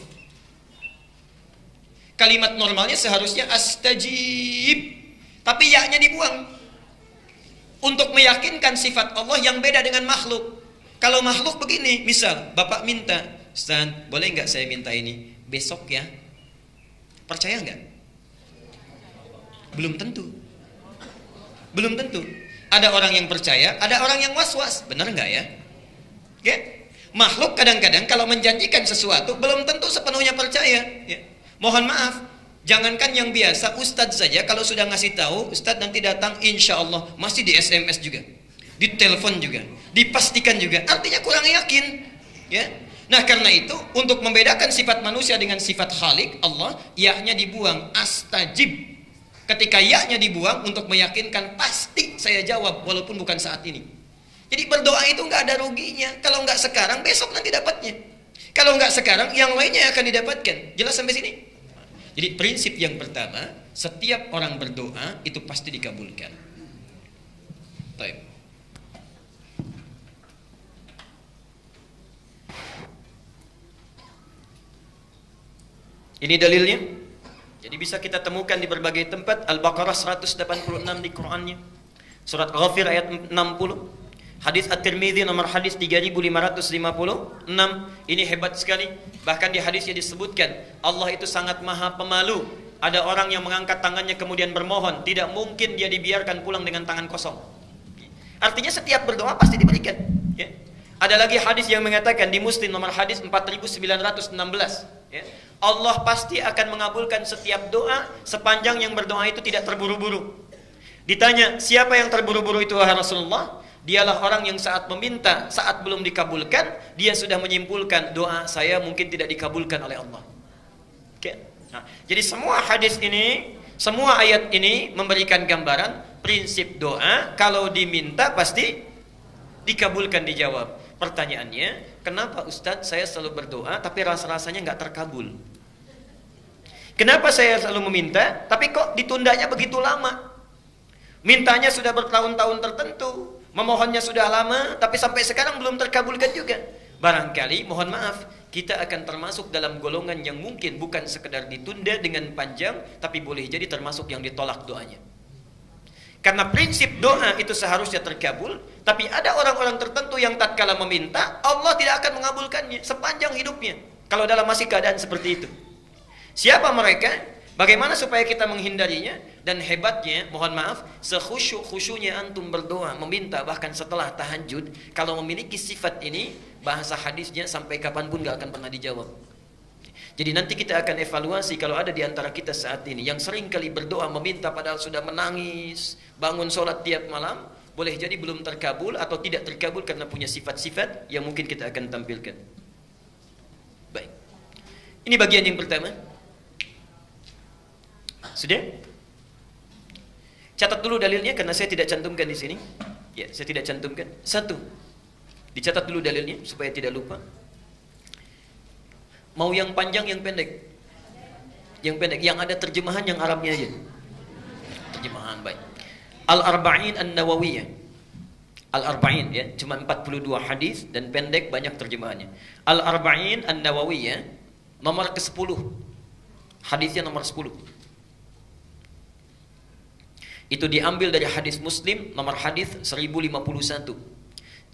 Kalimat normalnya seharusnya astajib, tapi ya-nya dibuang. Untuk meyakinkan sifat Allah yang beda dengan makhluk. Kalau makhluk begini, misal Bapak minta, Ustaz, boleh nggak saya minta ini besok ya? Percaya nggak? Belum tentu. Belum tentu. Ada orang yang percaya, ada orang yang was-was. Benar nggak ya? Ya? Makhluk kadang-kadang kalau menjanjikan sesuatu belum tentu sepenuhnya percaya. Ya. Mohon maaf, jangankan yang biasa, Ustadz saja kalau sudah ngasih tahu, Ustadz nanti datang, insya Allah masih di SMS juga, di telepon juga, dipastikan juga. Artinya kurang yakin. Ya. Nah karena itu untuk membedakan sifat manusia dengan sifat Khalik Allah, ya-nya dibuang, astajib. Ketika ya-nya dibuang untuk meyakinkan pasti saya jawab walaupun bukan saat ini. Jadi berdoa itu nggak ada ruginya. Kalau nggak sekarang besok nanti dapatnya. Kalau nggak sekarang yang lainnya akan didapatkan. Jelas sampai sini? Jadi prinsip yang pertama, setiap orang berdoa itu pasti dikabulkan. Baik. Ini dalilnya. Jadi bisa kita temukan di berbagai tempat. Al-Baqarah 186 di Qur'annya. Surat Ghafir ayat 60. Hadis At-Tirmidzi nomor hadis 3556. Ini hebat sekali. Bahkan di hadisnya disebutkan Allah itu sangat maha pemalu. Ada orang yang mengangkat tangannya kemudian bermohon, tidak mungkin dia dibiarkan pulang dengan tangan kosong. Artinya setiap berdoa pasti diberikan. Ya. Ada lagi hadis yang mengatakan di Muslim nomor hadis 4916. Ya. Allah pasti akan mengabulkan setiap doa sepanjang yang berdoa itu tidak terburu-buru. Ditanya, siapa yang terburu-buru itu wahai Rasulullah? Dialah orang yang saat meminta, saat belum dikabulkan, dia sudah menyimpulkan doa saya mungkin tidak dikabulkan oleh Allah. Oke. Nah, jadi semua hadis ini, semua ayat ini memberikan gambaran prinsip doa kalau diminta pasti dikabulkan, dijawab. Pertanyaannya, kenapa Ustadz saya selalu berdoa tapi rasa-rasanya nggak terkabul? Kenapa saya selalu meminta tapi kok ditundanya begitu lama? Mintanya sudah bertahun-tahun tertentu, memohonnya sudah lama, tapi sampai sekarang belum terkabulkan juga. Barangkali, mohon maaf, kita akan termasuk dalam golongan yang mungkin bukan sekedar ditunda dengan panjang, tapi boleh jadi termasuk yang ditolak doanya. Karena prinsip doa itu seharusnya terkabul, tapi ada orang-orang tertentu yang tatkala meminta, Allah tidak akan mengabulkannya sepanjang hidupnya. Kalau dalam masih keadaan seperti itu. Siapa mereka? Bagaimana supaya kita menghindarinya? Dan hebatnya, mohon maaf, sekhusyuk-khusyuknya antum berdoa, meminta bahkan setelah tahajud, kalau memiliki sifat ini, bahasa hadisnya sampai kapanpun gak akan pernah dijawab. Jadi nanti kita akan evaluasi kalau ada di antara kita saat ini yang sering kali berdoa meminta padahal sudah menangis, bangun sholat tiap malam, boleh jadi belum terkabul atau tidak terkabul karena punya sifat-sifat yang mungkin kita akan tampilkan. Baik. Ini bagian yang pertama. Sudah? Catat dulu dalilnya karena saya tidak cantumkan di sini. Ya, saya tidak cantumkan. Satu. Dicatat dulu dalilnya supaya tidak lupa. Mau yang panjang, yang pendek? Yang pendek. Yang ada terjemahan yang Arabnya aja. Terjemahan baik. Al-Arba'in An-Nawawiyah. Al-Arba'in ya, cuma 42 hadis dan pendek banyak terjemahannya. Al-Arba'in An-Nawawiyah nomor ke-10. Hadisnya nomor 10. Itu diambil dari hadis Muslim nomor hadis 1051.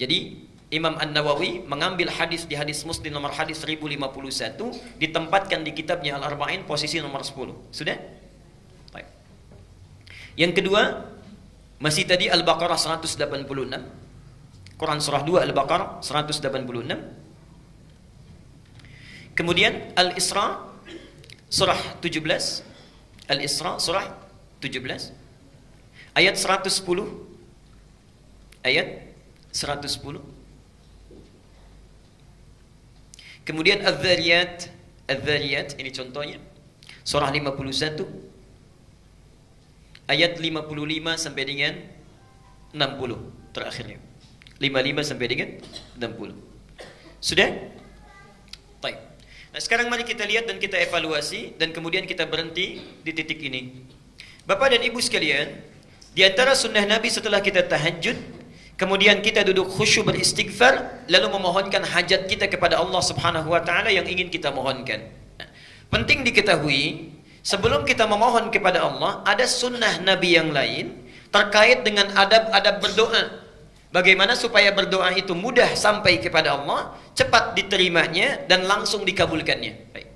Jadi Imam An-Nawawi mengambil hadis di hadis Muslim nomor hadis 1051, ditempatkan di kitabnya Al-Arba'in posisi nomor 10. Sudah? Baik. Yang kedua, masih tadi Al-Baqarah 186. Quran surah 2 Al-Baqarah 186. Kemudian Al-Isra surah 17. Al-Isra surah 17 ayat 110. Ayat 110. Kemudian Adz-Dzariyat ini contohnya Surah 51 ayat 55 sampai dengan 60 terakhirnya. 55 sampai dengan 60. Sudah? Baik. Nah, sekarang mari kita lihat dan kita evaluasi dan kemudian kita berhenti di titik ini. Bapak dan Ibu sekalian, di antara sunnah Nabi setelah kita tahajud, kemudian kita duduk khusyuk beristighfar, lalu memohonkan hajat kita kepada Allah Subhanahu wa taala yang ingin kita mohonkan. Nah, penting diketahui, sebelum kita memohon kepada Allah, ada sunnah Nabi yang lain terkait dengan adab-adab berdoa. Bagaimana supaya berdoa itu mudah sampai kepada Allah, cepat diterimanya dan langsung dikabulkannya. Baik.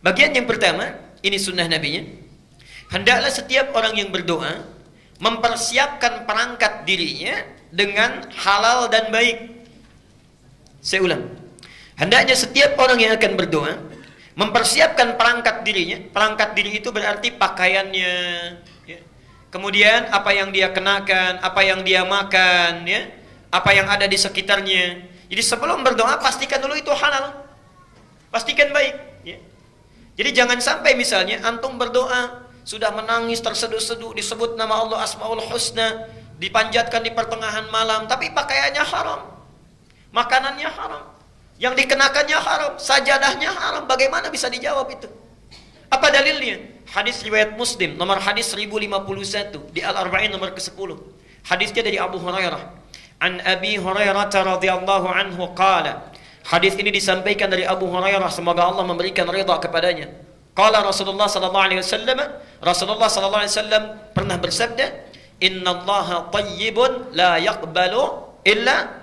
Bagian yang pertama, ini sunnah Nabinya. Hendaklah setiap orang yang berdoa mempersiapkan perangkat dirinya dengan halal dan baik. Saya ulang. Hendaknya setiap orang yang akan berdoa mempersiapkan perangkat dirinya. Perangkat diri itu berarti pakaiannya, ya. Kemudian apa yang dia kenakan, apa yang dia makan, ya, apa yang ada di sekitarnya. Jadi sebelum berdoa pastikan dulu itu halal, pastikan baik, ya. Jadi jangan sampai misalnya antum berdoa sudah menangis terseduh-seduh, disebut nama Allah Asmaul Husna, dipanjatkan di pertengahan malam, tapi pakaiannya haram, makanannya haram, yang dikenakannya haram, sajadahnya haram. Bagaimana bisa dijawab itu? Apa dalilnya? Hadis riwayat Muslim nomor hadis 1051 di Al-Arba'in nomor ke-10. Hadisnya dari Abu Hurairah. An Abi Hurairah radhiyallahu anhu qala. Hadis ini disampaikan dari Abu Hurairah, semoga Allah memberikan ridha kepadanya. Qala Rasulullah sallallahu alaihi wasallam, Rasulullah sallallahu alaihi wasallam pernah bersabda, "Innallaha thayyibun la yaqbalu illa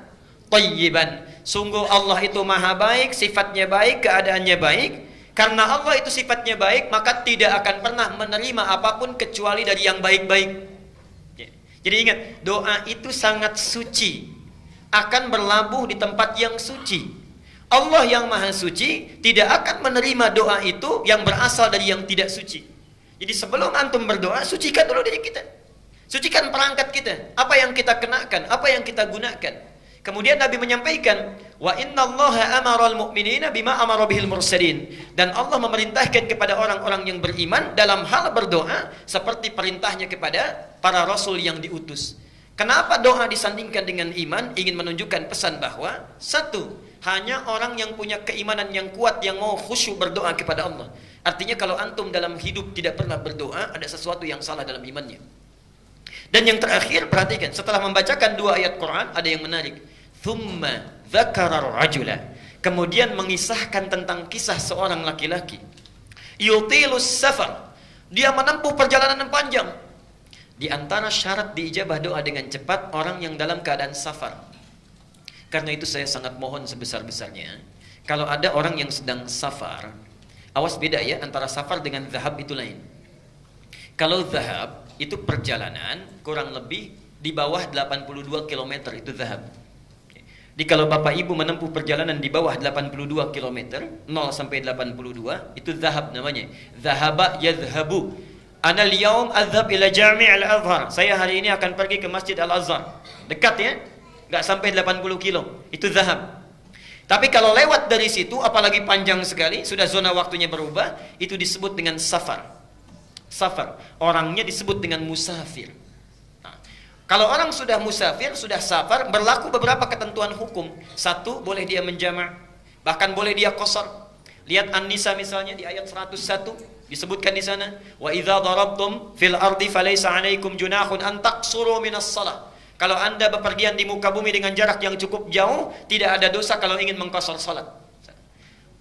thayyiban." Sungguh Allah itu maha baik, sifatnya baik, keadaannya baik. Karena Allah itu sifatnya baik, maka tidak akan pernah menerima apapun kecuali dari yang baik-baik. Jadi ingat, doa itu sangat suci, akan berlabuh di tempat yang suci. Allah yang maha suci tidak akan menerima doa itu yang berasal dari yang tidak suci. Jadi sebelum antum berdoa, sucikan dulu diri kita, sucikan perangkat kita, apa yang kita kenakan, apa yang kita gunakan. Kemudian Nabi menyampaikan, wa innallaha amaral mu'minina bima amara bihil mursalin, dan Allah memerintahkan kepada orang-orang yang beriman dalam hal berdoa seperti perintahnya kepada para rasul yang diutus. Kenapa doa disandingkan dengan iman? Ingin menunjukkan pesan bahwa satu, hanya orang yang punya keimanan yang kuat yang mau khusyuk berdoa kepada Allah. Artinya kalau antum dalam hidup tidak pernah berdoa, ada sesuatu yang salah dalam imannya. Dan yang terakhir, perhatikan, setelah membacakan 2 ayat Quran, ada yang menarik. Thumma dzakara rajula. Kemudian mengisahkan tentang kisah seorang laki-laki. Yutilus safar. Dia menempuh perjalanan yang panjang. Di antara syarat diijabah doa dengan cepat orang yang dalam keadaan safar. Karena itu saya sangat mohon sebesar-besarnya, kalau ada orang yang sedang safar, awas beda ya antara safar dengan zahab, itu lain. Kalau zahab itu perjalanan kurang lebih di bawah 82 km, itu zahab. Jadi kalau Bapak Ibu menempuh perjalanan di bawah 82 km, 0 sampai 82, itu zahab namanya. Zahaba yadhhabu. Ana al-yawm adhhab ila Jami' al-Azhar. Saya hari ini akan pergi ke Masjid Al-Azhar. Dekat ya? Enggak sampai 80 kilo. Itu zahab. Tapi kalau lewat dari situ, apalagi panjang sekali, sudah zona waktunya berubah, itu disebut dengan safar. Safar. Orangnya disebut dengan musafir. Nah, kalau orang sudah musafir, sudah safar, berlaku beberapa ketentuan hukum. Satu, boleh dia menjama', bahkan boleh dia qasar. Lihat An-Nisa misalnya di ayat 101, disebutkan di sana, wa idza darabtum fil ardi falaysa 'alaikum junahun an taqsuru minas shalah. Kalau Anda bepergian di muka bumi dengan jarak yang cukup jauh, tidak ada dosa kalau ingin mengqasar salat.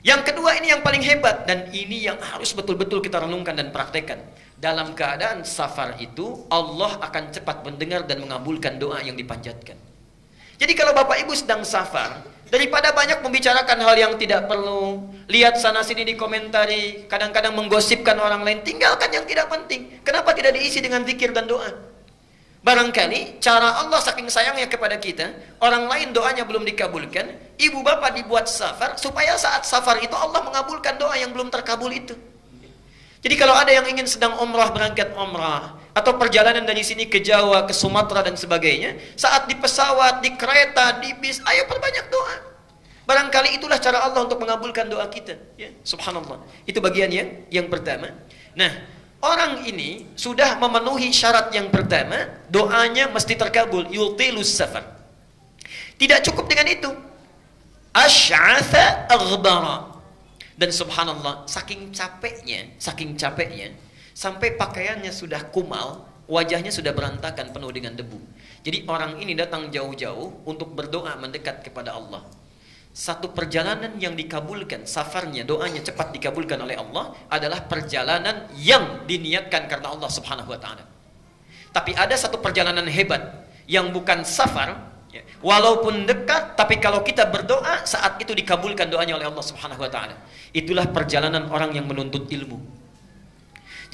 Yang kedua, ini yang paling hebat, dan ini yang harus betul-betul kita renungkan dan praktekkan. Dalam keadaan safar itu, Allah akan cepat mendengar dan mengabulkan doa yang dipanjatkan. Jadi kalau Bapak Ibu sedang safar, daripada banyak membicarakan hal yang tidak perlu, lihat sana sini dikomentari, kadang-kadang menggosipkan orang lain, tinggalkan yang tidak penting. Kenapa tidak diisi dengan zikir dan doa? Barangkali cara Allah saking sayangnya kepada kita, orang lain doanya belum dikabulkan, ibu bapak dibuat safar, supaya saat safar itu Allah mengabulkan doa yang belum terkabul itu. Jadi kalau ada yang ingin sedang umrah, berangkat umrah, atau perjalanan dari sini ke Jawa, ke Sumatera dan sebagainya, saat di pesawat, di kereta, di bis, ayo perbanyak doa. Barangkali itulah cara Allah untuk mengabulkan doa kita. Ya, subhanallah. Itu bagian yang pertama. Nah, orang ini sudah memenuhi syarat yang pertama, doanya mesti terkabul. Yutilus safar. Tidak cukup dengan itu. Asy'atha aghdara. Dan subhanallah, saking capeknya, sampai pakaiannya sudah kumal, wajahnya sudah berantakan penuh dengan debu. Jadi orang ini datang jauh-jauh untuk berdoa mendekat kepada Allah. Satu perjalanan yang dikabulkan, safarnya, doanya cepat dikabulkan oleh Allah adalah perjalanan yang diniatkan karena Allah Subhanahu wa taala. Tapi ada satu perjalanan hebat yang bukan safar, ya, walaupun dekat, tapi kalau kita berdoa saat itu dikabulkan doanya oleh Allah Subhanahu wa taala. Itulah perjalanan orang yang menuntut ilmu.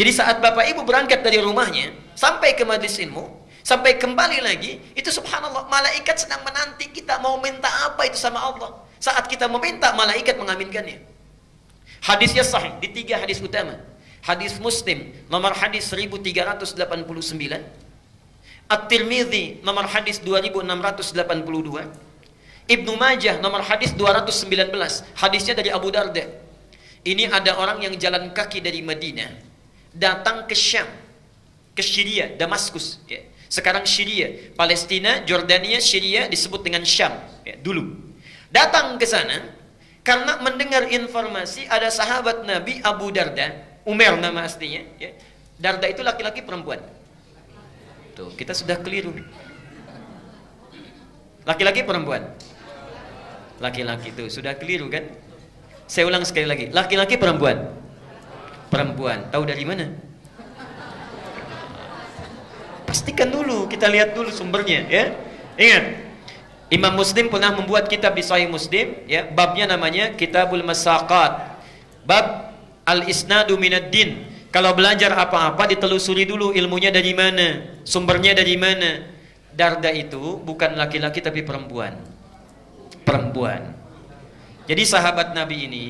Jadi saat Bapak Ibu berangkat dari rumahnya sampai ke majelis ilmu, sampai kembali lagi, itu subhanallah, malaikat sedang menanti kita mau minta apa itu sama Allah. Saat kita meminta, malaikat mengaminkannya. Hadisnya sahih di 3 hadis utama. Hadis Muslim nomor hadis 1389, At-Tirmidzi nomor hadis 2682, Ibnu Majah nomor hadis 219. Hadisnya dari Abu Darda. Ini ada orang yang jalan kaki dari Madinah datang ke Syam, ke Syria, Damaskus, ya. Sekarang Syria, Palestina, Jordania, Syria disebut dengan Syam, ya, dulu. Datang ke sana karena mendengar informasi ada sahabat Nabi Abu Darda, Umar nama aslinya, ya. Darda itu laki-laki perempuan. Tuh, kita sudah keliru. Laki-laki perempuan. Laki-laki tuh sudah keliru kan? Saya ulang sekali lagi. Laki-laki perempuan. Perempuan. Tahu dari mana? Pastikan dulu, kita lihat dulu sumbernya, ya. Ingat, Imam Muslim pernah membuat kitab di Sahih Muslim, ya, babnya namanya Kitabul Masaqat. Bab al-isnadu minad din. Kalau belajar apa-apa ditelusuri dulu ilmunya dari mana, sumbernya dari mana. Darda itu bukan laki-laki tapi perempuan. Perempuan. Jadi sahabat Nabi ini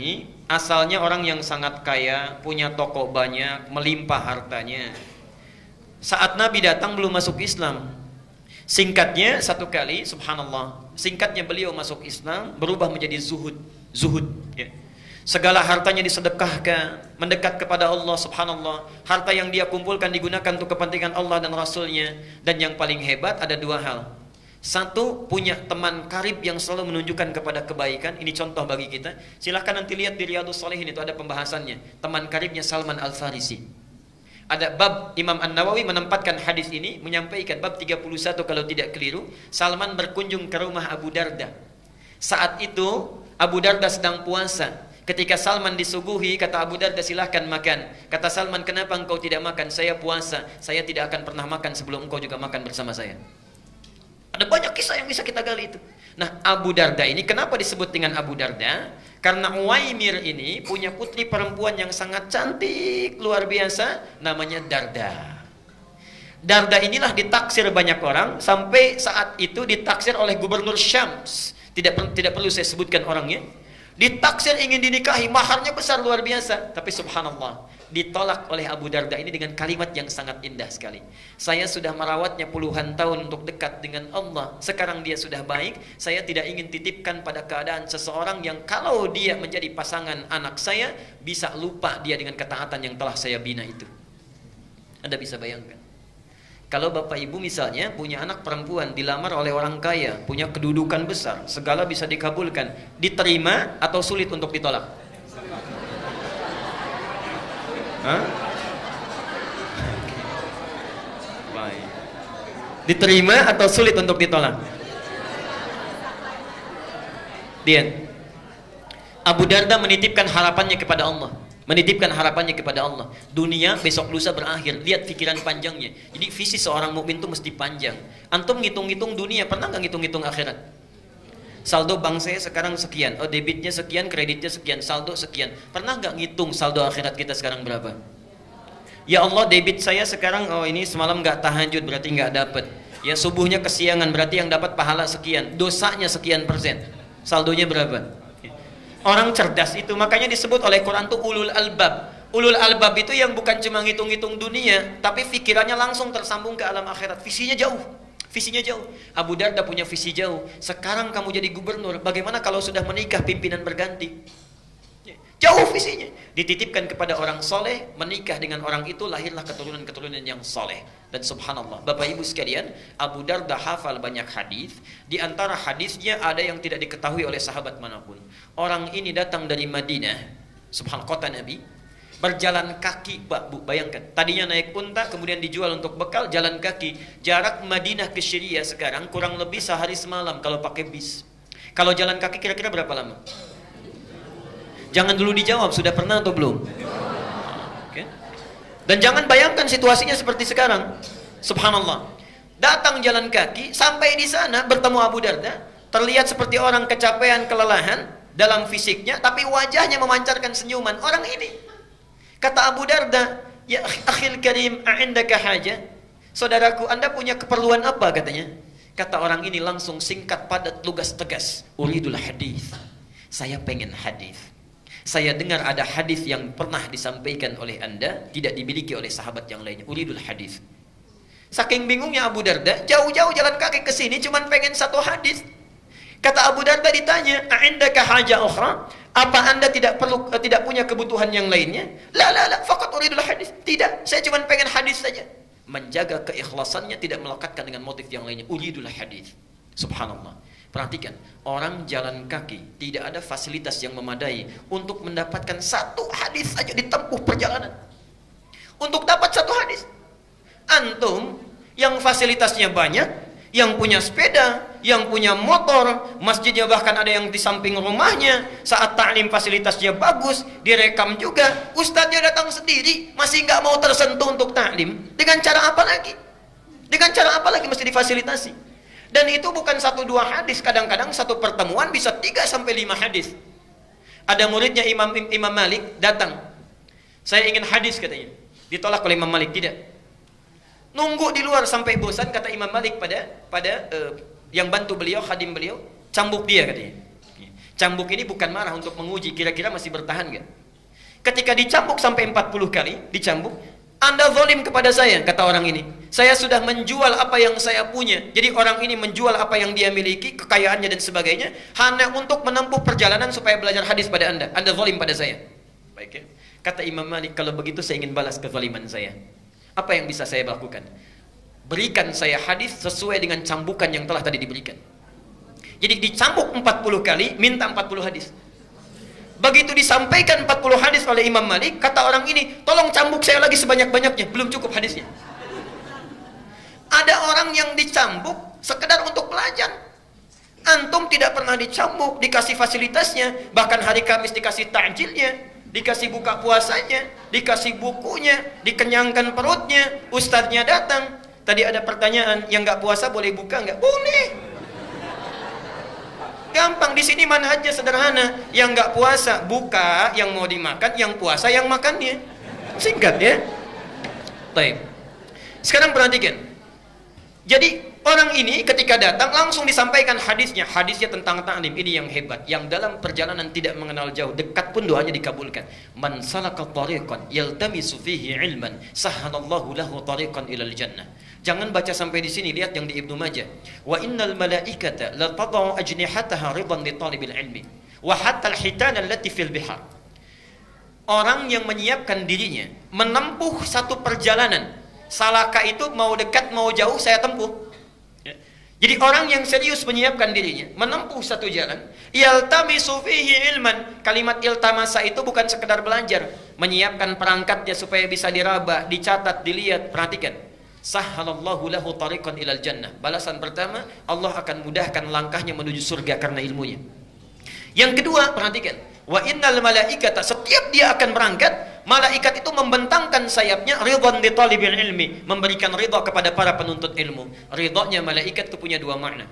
asalnya orang yang sangat kaya, punya toko banyak, melimpah hartanya. Saat Nabi datang belum masuk Islam. Singkatnya satu kali, subhanallah, singkatnya beliau masuk Islam berubah menjadi zuhud, ya. Segala hartanya disedekahkan, mendekat kepada Allah, subhanallah. Harta yang dia kumpulkan digunakan untuk kepentingan Allah dan Rasulnya. Dan yang paling hebat ada 2 hal. Satu, punya teman karib yang selalu menunjukkan kepada kebaikan. Ini contoh bagi kita. Silahkan nanti lihat di Riyadhus Shalihin, itu ada pembahasannya. Teman karibnya Salman Al-Farisi. Ada bab, Imam An-Nawawi menempatkan hadis ini, menyampaikan bab 31 kalau tidak keliru. Salman berkunjung ke rumah Abu Darda. Saat itu Abu Darda sedang puasa. Ketika Salman disuguhi, kata Abu Darda, silahkan makan. Kata Salman, kenapa engkau tidak makan? Saya puasa, saya tidak akan pernah makan sebelum engkau juga makan bersama saya. Ada banyak kisah yang bisa kita gali itu. Nah, Abu Darda ini kenapa disebut dengan Abu Darda? Karena Uwaimir ini punya putri perempuan yang sangat cantik, luar biasa, namanya Darda. Darda inilah ditaksir banyak orang, sampai saat itu ditaksir oleh gubernur Syams. Tidak perlu saya sebutkan orangnya. Ditaksir ingin dinikahi, maharnya besar luar biasa, tapi subhanallah, ditolak oleh Abu Darda ini dengan kalimat yang sangat indah sekali. Saya sudah merawatnya puluhan tahun untuk dekat dengan Allah. Sekarang dia sudah baik. Saya tidak ingin titipkan pada keadaan seseorang yang kalau dia menjadi pasangan anak saya, bisa lupa dia dengan ketaatan yang telah saya bina itu. Anda bisa bayangkan. Kalau Bapak Ibu misalnya punya anak perempuan, dilamar oleh orang kaya, punya kedudukan besar, segala bisa dikabulkan, diterima atau sulit untuk ditolak? Hah? Baik. Diterima atau sulit untuk ditolak? Lihat, Abu Darda menitipkan harapannya kepada Allah. Menitipkan harapannya kepada Allah. Dunia besok lusa berakhir. Lihat pikiran panjangnya. Jadi visi seorang mukmin itu mesti panjang. Antum ngitung-ngitung dunia, pernah nggak ngitung-ngitung akhirat? Saldo bank saya sekarang sekian, oh debitnya sekian, kreditnya sekian, saldo sekian. Pernah nggak ngitung saldo akhirat kita sekarang berapa? Ya Allah, debit saya sekarang, oh ini semalam nggak tahajud, berarti nggak dapat. Ya subuhnya kesiangan, berarti yang dapat pahala sekian. Dosanya sekian persen. Saldonya berapa? Orang cerdas itu, makanya disebut oleh Quran itu ulul albab. Ulul albab itu yang bukan cuma ngitung-ngitung dunia, tapi pikirannya langsung tersambung ke alam akhirat. Visinya jauh. Visinya jauh. Abu Darda punya visi jauh. Sekarang kamu jadi gubernur, bagaimana kalau sudah menikah pimpinan berganti? Jauh visinya. Dititipkan kepada orang soleh, menikah dengan orang itu, lahirlah keturunan-keturunan yang soleh. Dan subhanallah, Bapak Ibu sekalian, Abu Darda hafal banyak hadis. Di antara hadisnya ada yang tidak diketahui oleh sahabat manapun. Orang ini datang dari Madinah, subhanallah, kota Nabi, berjalan kaki, Pak, Bu, bayangkan. Tadinya naik unta, kemudian dijual untuk bekal, jalan kaki. Jarak Madinah ke Syria sekarang kurang lebih sehari semalam kalau pakai bis. Kalau jalan kaki kira-kira berapa lama? Jangan dulu dijawab, sudah pernah atau belum? Okay. Dan jangan bayangkan situasinya seperti sekarang. Subhanallah. Datang jalan kaki, sampai di sana bertemu Abu Darda, terlihat seperti orang kecapean, kelelahan dalam fisiknya, tapi wajahnya memancarkan senyuman. Orang ini, kata Abu Darda, ya akhil karim, a'indaka haja? Saudaraku, Anda punya keperluan apa katanya? Kata orang ini langsung singkat, padat, lugas, tegas. Uridul hadis. Saya pengen hadis. Saya dengar ada hadis yang pernah disampaikan oleh Anda, tidak dimiliki oleh sahabat yang lainnya. Uridul hadis. Saking bingungnya Abu Darda, jauh-jauh jalan kaki ke sini cuman pengen satu hadis. Kata Abu Darda ditanya, "A'indaka haja ukhra?" Apa Anda tidak punya kebutuhan yang lainnya? La, faqat uridul hadis. Tidak, saya cuma pengen hadis saja. Menjaga keikhlasannya, tidak melekatkan dengan motif yang lainnya. Uridul hadis. Subhanallah. Perhatikan, orang jalan kaki tidak ada fasilitas yang memadai untuk mendapatkan satu hadis saja ditempuh perjalanan. Untuk dapat satu hadis. Antum yang fasilitasnya banyak, yang punya sepeda, yang punya motor, masjidnya bahkan ada yang di samping rumahnya, saat ta'lim fasilitasnya bagus, direkam juga, ustadznya datang sendiri, masih nggak mau tersentuh untuk ta'lim. Dengan cara apa lagi? Dengan cara apa lagi mesti difasilitasi? Dan itu bukan 1-2 hadis, kadang-kadang satu pertemuan bisa 3-5 hadis. Ada muridnya Imam Malik datang. Saya ingin hadis katanya. Ditolak oleh Imam Malik, tidak. Nunggu di luar sampai bosan, kata Imam Malik pada yang bantu beliau, khadim beliau, cambuk dia katanya. Cambuk ini bukan marah, untuk menguji kira-kira masih bertahan enggak. Ketika dicambuk sampai 40 kali, dicambuk, Anda zalim kepada saya, kata orang ini. Saya sudah menjual apa yang saya punya. Jadi orang ini menjual apa yang dia miliki, kekayaannya dan sebagainya, hanya untuk menempuh perjalanan supaya belajar hadis pada Anda. Anda zalim pada saya. Baik ya. Kata Imam Malik, kalau begitu saya ingin balas kezaliman saya. Apa yang bisa saya lakukan? Berikan saya hadis sesuai dengan cambukan yang telah tadi diberikan. Jadi dicambuk 40 kali, minta 40 hadis. Begitu disampaikan 40 hadis oleh Imam Malik, kata orang ini, tolong cambuk saya lagi sebanyak-banyaknya, belum cukup hadisnya. Ada orang yang dicambuk sekedar untuk belajar. Antum tidak pernah dicambuk, dikasih fasilitasnya, bahkan hari Kamis dikasih takjilnya, dikasih buka puasanya, dikasih bukunya, dikenyangkan perutnya, ustadznya datang. Tadi ada pertanyaan, yang nggak puasa boleh buka nggak? Boleh. Gampang, di sini manhajnya sederhana. Yang nggak puasa buka, yang mau dimakan, yang puasa yang makannya. Singkat ya. Baik. Sekarang perhatikan. Jadi orang ini ketika datang langsung disampaikan hadisnya. Hadisnya tentang ta'lim. Ini yang hebat. Yang dalam perjalanan tidak mengenal jauh, dekat pun doanya dikabulkan. Man salaka tariqan yaltamisu fihi ilman, sahhalallahu lahu tariqan ilal jannah. Jangan baca sampai di sini, lihat yang di Ibnu Majah. Wa innal malaikata la tad'u ajnihataha ridan li talibil ilmi wa hatta al-hitana allati fil bihar. Orang yang menyiapkan dirinya menempuh satu perjalanan. Salaka itu mau dekat mau jauh saya tempuh. Jadi orang yang serius menyiapkan dirinya menempuh satu jalan, yaltamisu fihi ilman. Kalimat iltamasa itu bukan sekedar belajar, menyiapkan perangkatnya supaya bisa diraba, dicatat, dilihat. Perhatikan. Sahhalallahu lahu tariqan ilal jannah. Balasan pertama, Allah akan mudahkan langkahnya menuju surga karena ilmunya. Yang kedua, perhatikan. Wa innal malaikata, setiap dia akan berangkat, malaikat itu membentangkan sayapnya ridwan li talibil ilmi, memberikan ridha kepada para penuntut ilmu. Ridhanya malaikat itu punya 2 makna.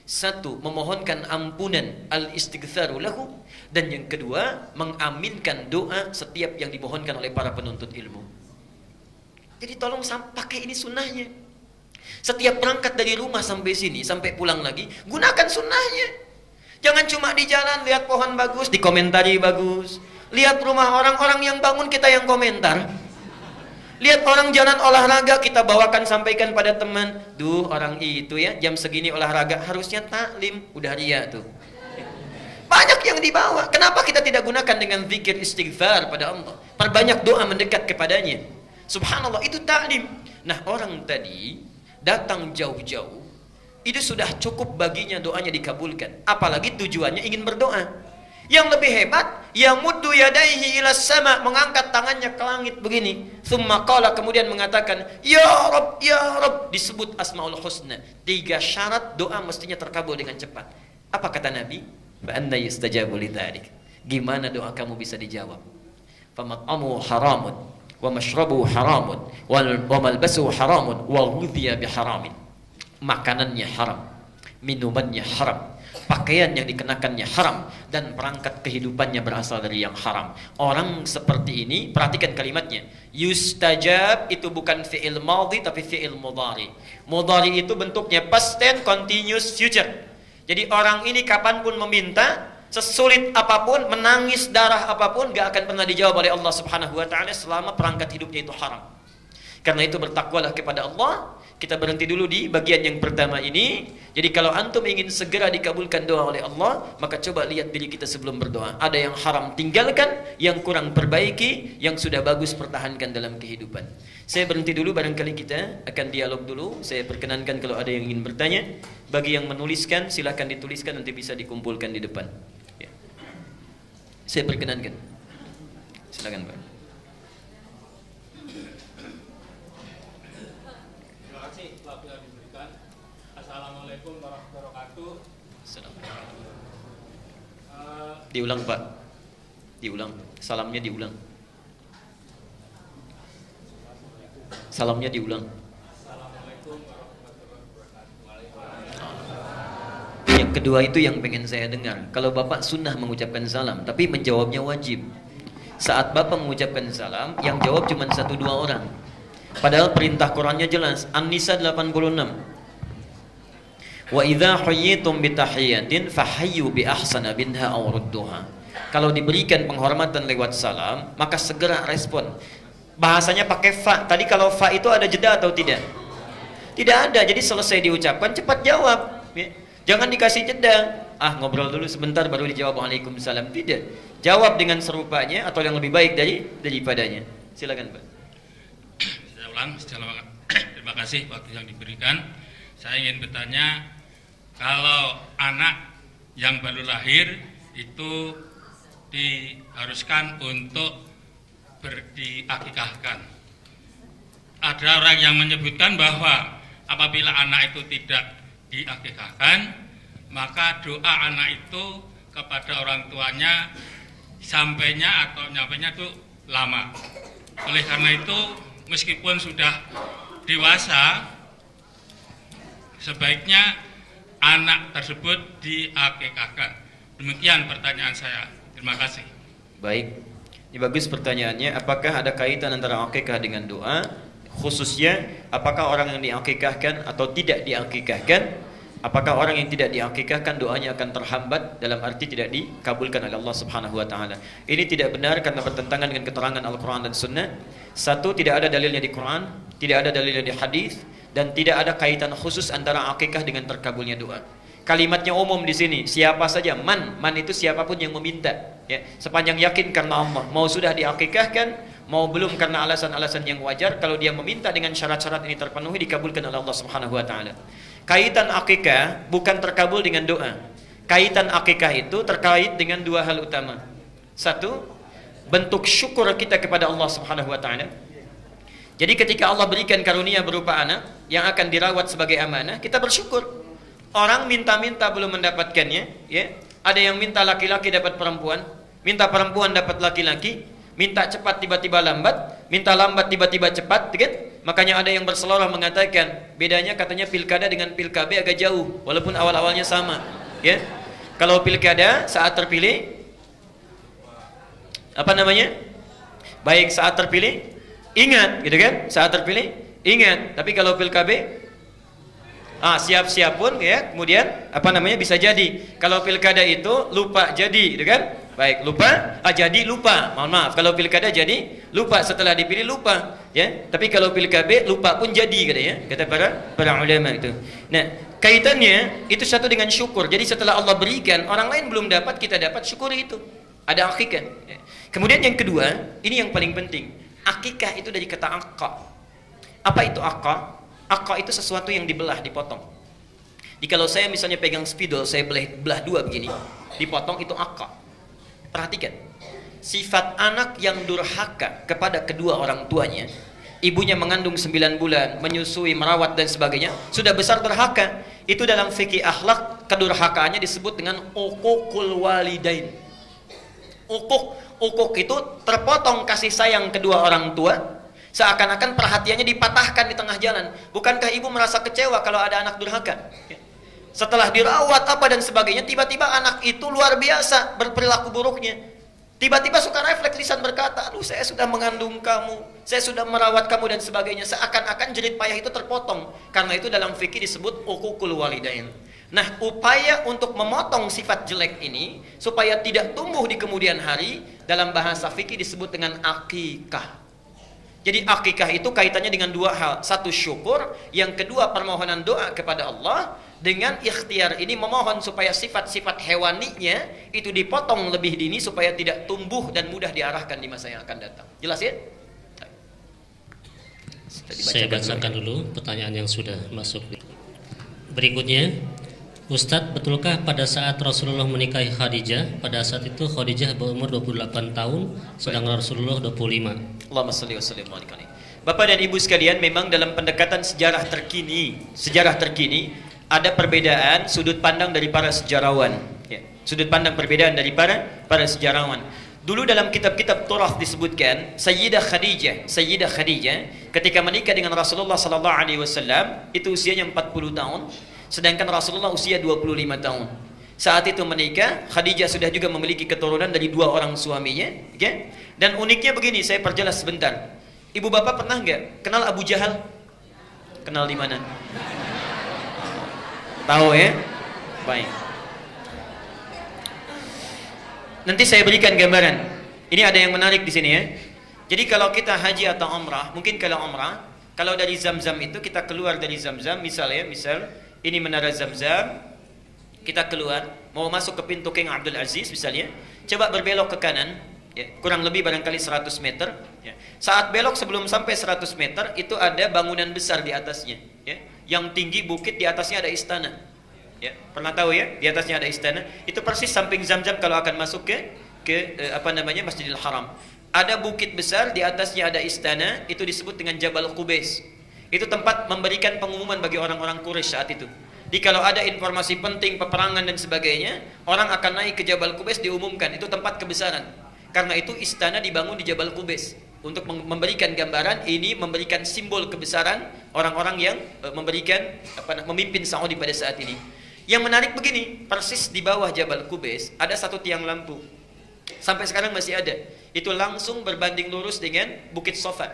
Satu, memohonkan ampunan, al-istighfaru lahu, dan yang kedua, mengaminkan doa setiap yang dimohonkan oleh para penuntut ilmu. Jadi tolong pakai ini sunnahnya. Setiap berangkat dari rumah sampai sini, sampai pulang lagi, gunakan sunnahnya. Jangan cuma di jalan lihat pohon bagus, dikomentari bagus. Lihat rumah orang-orang yang bangun, kita yang komentar. Lihat orang jalan olahraga, kita bawakan sampaikan pada teman. Duh, orang itu ya jam segini olahraga, harusnya taklim, udah ria tuh. Banyak yang dibawa. Kenapa kita tidak gunakan dengan zikir istighfar pada Allah? Perbanyak doa mendekat kepadanya. Subhanallah, itu taklim. Nah, orang tadi datang jauh-jauh, itu sudah cukup baginya doanya dikabulkan. Apalagi tujuannya ingin berdoa. Yang lebih hebat, yamuddu yadaihi ila sama, mengangkat tangannya ke langit begini. Tsumma qala, kemudian mengatakan, ya Rabb, ya Rabb, disebut Asmaul Husna. 3 syarat doa mestinya terkabul dengan cepat. Apa kata Nabi? Fa anna yustajabu lidzalik. Gimana doa kamu bisa dijawab? Famat'amu haramun wa mashrabu haramun wa malbasu haramun wa ghudhiya biharamin. Makanannya haram, minumannya haram, pakaian yang dikenakannya haram, dan perangkat kehidupannya berasal dari yang haram. Orang seperti ini, perhatikan kalimatnya. Yustajab itu bukan fi'il madhi tapi fi'il mudhari. Mudhari itu bentuknya past tense continuous future. Jadi orang ini kapanpun meminta, sesulit apapun, menangis darah apapun, gak akan pernah dijawab oleh Allah Subhanahu wa taala selama perangkat hidupnya itu haram. Karena itu bertakwalah kepada Allah. Kita berhenti dulu di bagian yang pertama ini. Jadi kalau antum ingin segera dikabulkan doa oleh Allah, maka coba lihat diri kita sebelum berdoa. Ada yang haram tinggalkan, yang kurang perbaiki, yang sudah bagus pertahankan dalam kehidupan. Saya berhenti dulu, barangkali kita akan dialog dulu. Saya perkenankan kalau ada yang ingin bertanya. Bagi yang menuliskan, silakan dituliskan, nanti bisa dikumpulkan di depan. Ya. Saya perkenankan. Silakan Pak. Assalamualaikum warahmatullahi wabarakatuh. Diulang Pak. Diulang. Salamnya diulang. Salamnya diulang. Assalamualaikum warahmatullahi wabarakatuh. Yang kedua itu yang pengen saya dengar. Kalau Bapak sunnah mengucapkan salam, tapi menjawabnya wajib. Saat Bapak mengucapkan salam, yang jawab cuma 1-2 orang. Padahal perintah Qurannya jelas. An-Nisa 86. Wa idza huyyitum bi tahiyyatin fahayyu bi ahsana minha aw rudduha. Kalau diberikan penghormatan lewat salam, maka segera respon. Bahasanya pakai fa. Tadi kalau fa itu ada jeda atau tidak? Tidak ada. Jadi selesai diucapkan cepat jawab. Ya. Jangan dikasih jeda. Ah, ngobrol dulu sebentar baru dijawab Waalaikumsalam. Tidak. Jawab dengan serupanya atau yang lebih baik daripadanya. Silakan, Pak. Saya ulang. Terima kasih waktu yang diberikan. Saya ingin bertanya, kalau anak yang baru lahir itu diharuskan untuk diakikahkan. Ada orang yang menyebutkan bahwa apabila anak itu tidak diakikahkan, maka doa anak itu kepada orang tuanya sampainya atau nyampainya itu lama. Oleh karena itu, meskipun sudah dewasa, sebaiknya anak tersebut diakikahkan. Demikian pertanyaan saya. Terima kasih. Baik. Ini bagus pertanyaannya. Apakah ada kaitan antara akikah dengan doa? Khususnya, apakah orang yang diakikahkan atau tidak diakikahkan? Apakah orang yang tidak diakikahkan doanya akan terhambat, dalam arti tidak dikabulkan oleh Allah Subhanahu wa taala? Ini tidak benar karena bertentangan dengan keterangan Al-Qur'an dan Sunnah. Satu, tidak ada dalilnya di Quran, tidak ada dalilnya di hadis, dan tidak ada kaitan khusus antara akikah dengan terkabulnya doa. Kalimatnya umum di sini, siapa saja, man itu siapapun yang meminta, ya, sepanjang yakin karena Allah, mau sudah diakikahkan, mau belum karena alasan-alasan yang wajar, kalau dia meminta dengan syarat-syarat ini terpenuhi, dikabulkan oleh Allah Subhanahu wa taala. Kaitan akikah bukan terkabul dengan doa. Kaitan akikah itu terkait dengan 2 hal utama. Satu, bentuk syukur kita kepada Allah Subhanahu wa taala. Jadi ketika Allah berikan karunia berupa anak yang akan dirawat sebagai amanah, kita bersyukur. Orang minta-minta belum mendapatkannya, ya. Ada yang minta laki-laki dapat perempuan, minta perempuan dapat laki-laki, minta cepat tiba-tiba lambat, minta lambat tiba-tiba cepat, kan? Makanya ada yang berseloroh mengatakan, bedanya katanya pilkada dengan pilkabe agak jauh, walaupun awal-awalnya sama, ya. Kalau pilkada saat terpilih, apa namanya? Baik saat terpilih, ingat, gitu kan? Saat terpilih, ingat. Tapi kalau pilkabe, siap-siap pun, ya. Kemudian apa namanya bisa jadi. Kalau pilkada itu lupa jadi, gitu kan? Baik, lupa, jadi lupa. Mohon maaf, kalau pilkada jadi lupa, setelah dipilih lupa, ya. Tapi kalau pilkada lupa pun jadi, kata para ulama itu. Nah, kaitannya itu satu dengan syukur. Jadi setelah Allah berikan, orang lain belum dapat, kita dapat, syukuri itu. Ada akikah. Ya. Kemudian yang kedua, ini yang paling penting. Akikah itu dari kata akka. Apa itu akka? Akka itu sesuatu yang dibelah, dipotong. Jadi kalau saya misalnya pegang spidol, saya belah dua begini, dipotong, itu akka. Perhatikan, sifat anak yang durhaka kepada kedua orang tuanya, ibunya mengandung 9 bulan, menyusui, merawat dan sebagainya, sudah besar durhaka. Itu dalam fikih akhlak, kedurhakaannya disebut dengan uququl walidain. Uquq itu terpotong kasih sayang kedua orang tua, seakan-akan perhatiannya dipatahkan di tengah jalan. Bukankah ibu merasa kecewa kalau ada anak durhaka? Setelah dirawat apa dan sebagainya, tiba-tiba anak itu luar biasa berperilaku buruknya. Tiba-tiba suka refleks lisan berkata, aduh saya sudah mengandung kamu, saya sudah merawat kamu dan sebagainya. Seakan-akan jerit payah itu terpotong. Karena itu dalam fikih disebut uququl walidain. Nah, upaya untuk memotong sifat jelek ini supaya tidak tumbuh di kemudian hari, dalam bahasa fikih disebut dengan akikah. Jadi akikah itu kaitannya dengan dua hal. Satu, syukur. Yang kedua, permohonan doa kepada Allah. Dengan ikhtiar ini memohon supaya sifat-sifat hewaninya itu dipotong lebih dini supaya tidak tumbuh dan mudah diarahkan di masa yang akan datang. Jelas ya? Saya bacakan dulu pertanyaan yang sudah masuk. Berikutnya, Ustadz, betulkah pada saat Rasulullah menikahi Khadijah, pada saat itu Khadijah berumur 28 tahun, sedangkan Rasulullah 25? Allahumma shalli wa sallim alaihi. Bapak dan Ibu sekalian, memang dalam pendekatan sejarah terkini ada perbedaan sudut pandang dari para sejarawan. Ya, sudut pandang perbedaan dari para sejarawan. Dulu dalam kitab-kitab Turath disebutkan Sayyidah Khadijah ketika menikah dengan Rasulullah sallallahu alaihi wasallam itu usianya 40 tahun, sedangkan Rasulullah usia 25 tahun. Saat itu menikah, Khadijah sudah juga memiliki keturunan dari dua orang suaminya, okay? Dan uniknya begini, saya perjelas sebentar. Ibu bapak pernah nggak kenal Abu Jahal? Kenal di mana? Tahu ya? Baik. Nanti saya berikan gambaran. Ini ada yang menarik di sini ya. Jadi kalau kita haji atau umrah, mungkin kalau umrah, kalau dari Zamzam itu kita keluar dari Zamzam, misal ini menara Zamzam, kita keluar mau masuk ke pintu King Abdul Aziz misalnya, coba berbelok ke kanan, ya, kurang lebih barangkali 100 meter. Ya. Saat belok sebelum sampai 100 meter itu ada bangunan besar di atasnya. Ya. Yang tinggi bukit, di atasnya ada istana. Ya, pernah tahu ya? Di atasnya ada istana. Itu persis samping Zamzam kalau akan masuk ke Masjidil Haram. Ada bukit besar, di atasnya ada istana. Itu disebut dengan Jabal Qubais. Itu tempat memberikan pengumuman bagi orang-orang Quraisy saat itu. Jadi kalau ada informasi penting, peperangan dan sebagainya, orang akan naik ke Jabal Qubais, diumumkan. Itu tempat kebesaran. Karena itu istana dibangun di Jabal Qubais untuk memberikan gambaran, ini memberikan simbol kebesaran orang-orang yang memimpin Saudi pada saat ini. Yang menarik begini, persis di bawah Jabal Qubais ada satu tiang lampu. Sampai sekarang masih ada. Itu langsung berbanding lurus dengan Bukit Sofa.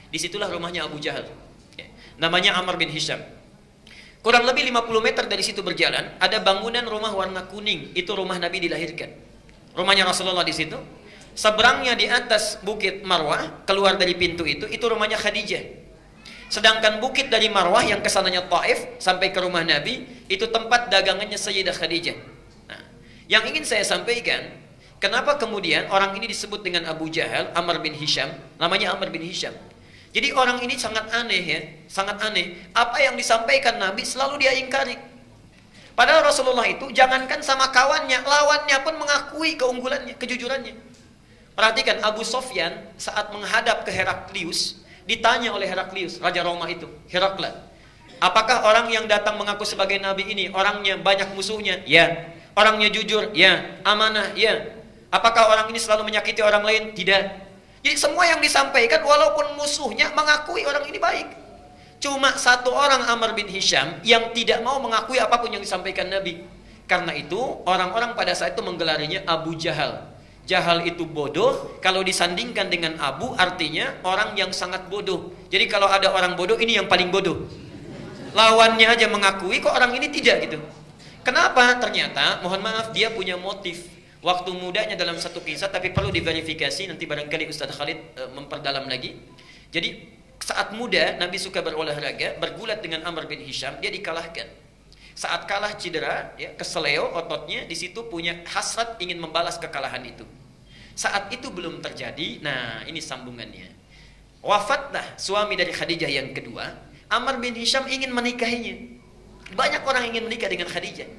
Disitulah rumahnya Abu Jahal. Ya. Namanya Amr bin Hisham. Kurang lebih 50 meter dari situ berjalan, ada bangunan rumah warna kuning. Itu rumah Nabi dilahirkan. Rumahnya Rasulullah di situ. Seberangnya di atas Bukit Marwah, keluar dari pintu itu rumahnya Khadijah. Sedangkan bukit dari Marwah yang kesananya Taif sampai ke rumah Nabi, itu tempat dagangannya Sayyidah Khadijah. Nah, yang ingin saya sampaikan, kenapa kemudian orang ini disebut dengan Abu Jahal, Amr bin Hisham, namanya Amr bin Hisham. Jadi orang ini sangat aneh ya, sangat aneh. Apa yang disampaikan Nabi selalu dia ingkari. Padahal Rasulullah itu jangankan sama kawannya, lawannya pun mengakui keunggulannya, kejujurannya. Perhatikan Abu Sofyan saat menghadap ke Heraklius, ditanya oleh Heraklius, Raja Roma itu, Herakla, apakah orang yang datang mengaku sebagai nabi ini orangnya banyak musuhnya? Ya. Orangnya jujur? Ya. Amanah? Ya. Apakah orang ini selalu menyakiti orang lain? Tidak. Jadi semua yang disampaikan walaupun musuhnya mengakui orang ini baik. Cuma satu orang, Amr bin Hisham, yang tidak mau mengakui apapun yang disampaikan Nabi. Karena itu orang-orang pada saat itu menggelarinya Abu Jahal. Jahal itu bodoh, kalau disandingkan dengan Abu artinya orang yang sangat bodoh. Jadi kalau ada orang bodoh, ini yang paling bodoh. Lawannya aja mengakui, kok orang ini tidak gitu. Kenapa? Ternyata, mohon maaf, dia punya motif. waktu mudanya dalam satu kisah, tapi perlu diverifikasi, nanti barangkali Ustaz Khalid memperdalam lagi. Jadi saat muda Nabi suka berolahraga, bergulat dengan Amr bin Hisham, dia dikalahkan. Saat kalah cedera, ya, keseleo ototnya, di situ punya hasrat ingin membalas kekalahan itu. Saat itu belum terjadi, nah ini sambungannya. Wafatlah suami dari Khadijah yang kedua, Amr bin Hisham ingin menikahinya. Banyak orang ingin menikah dengan Khadijah.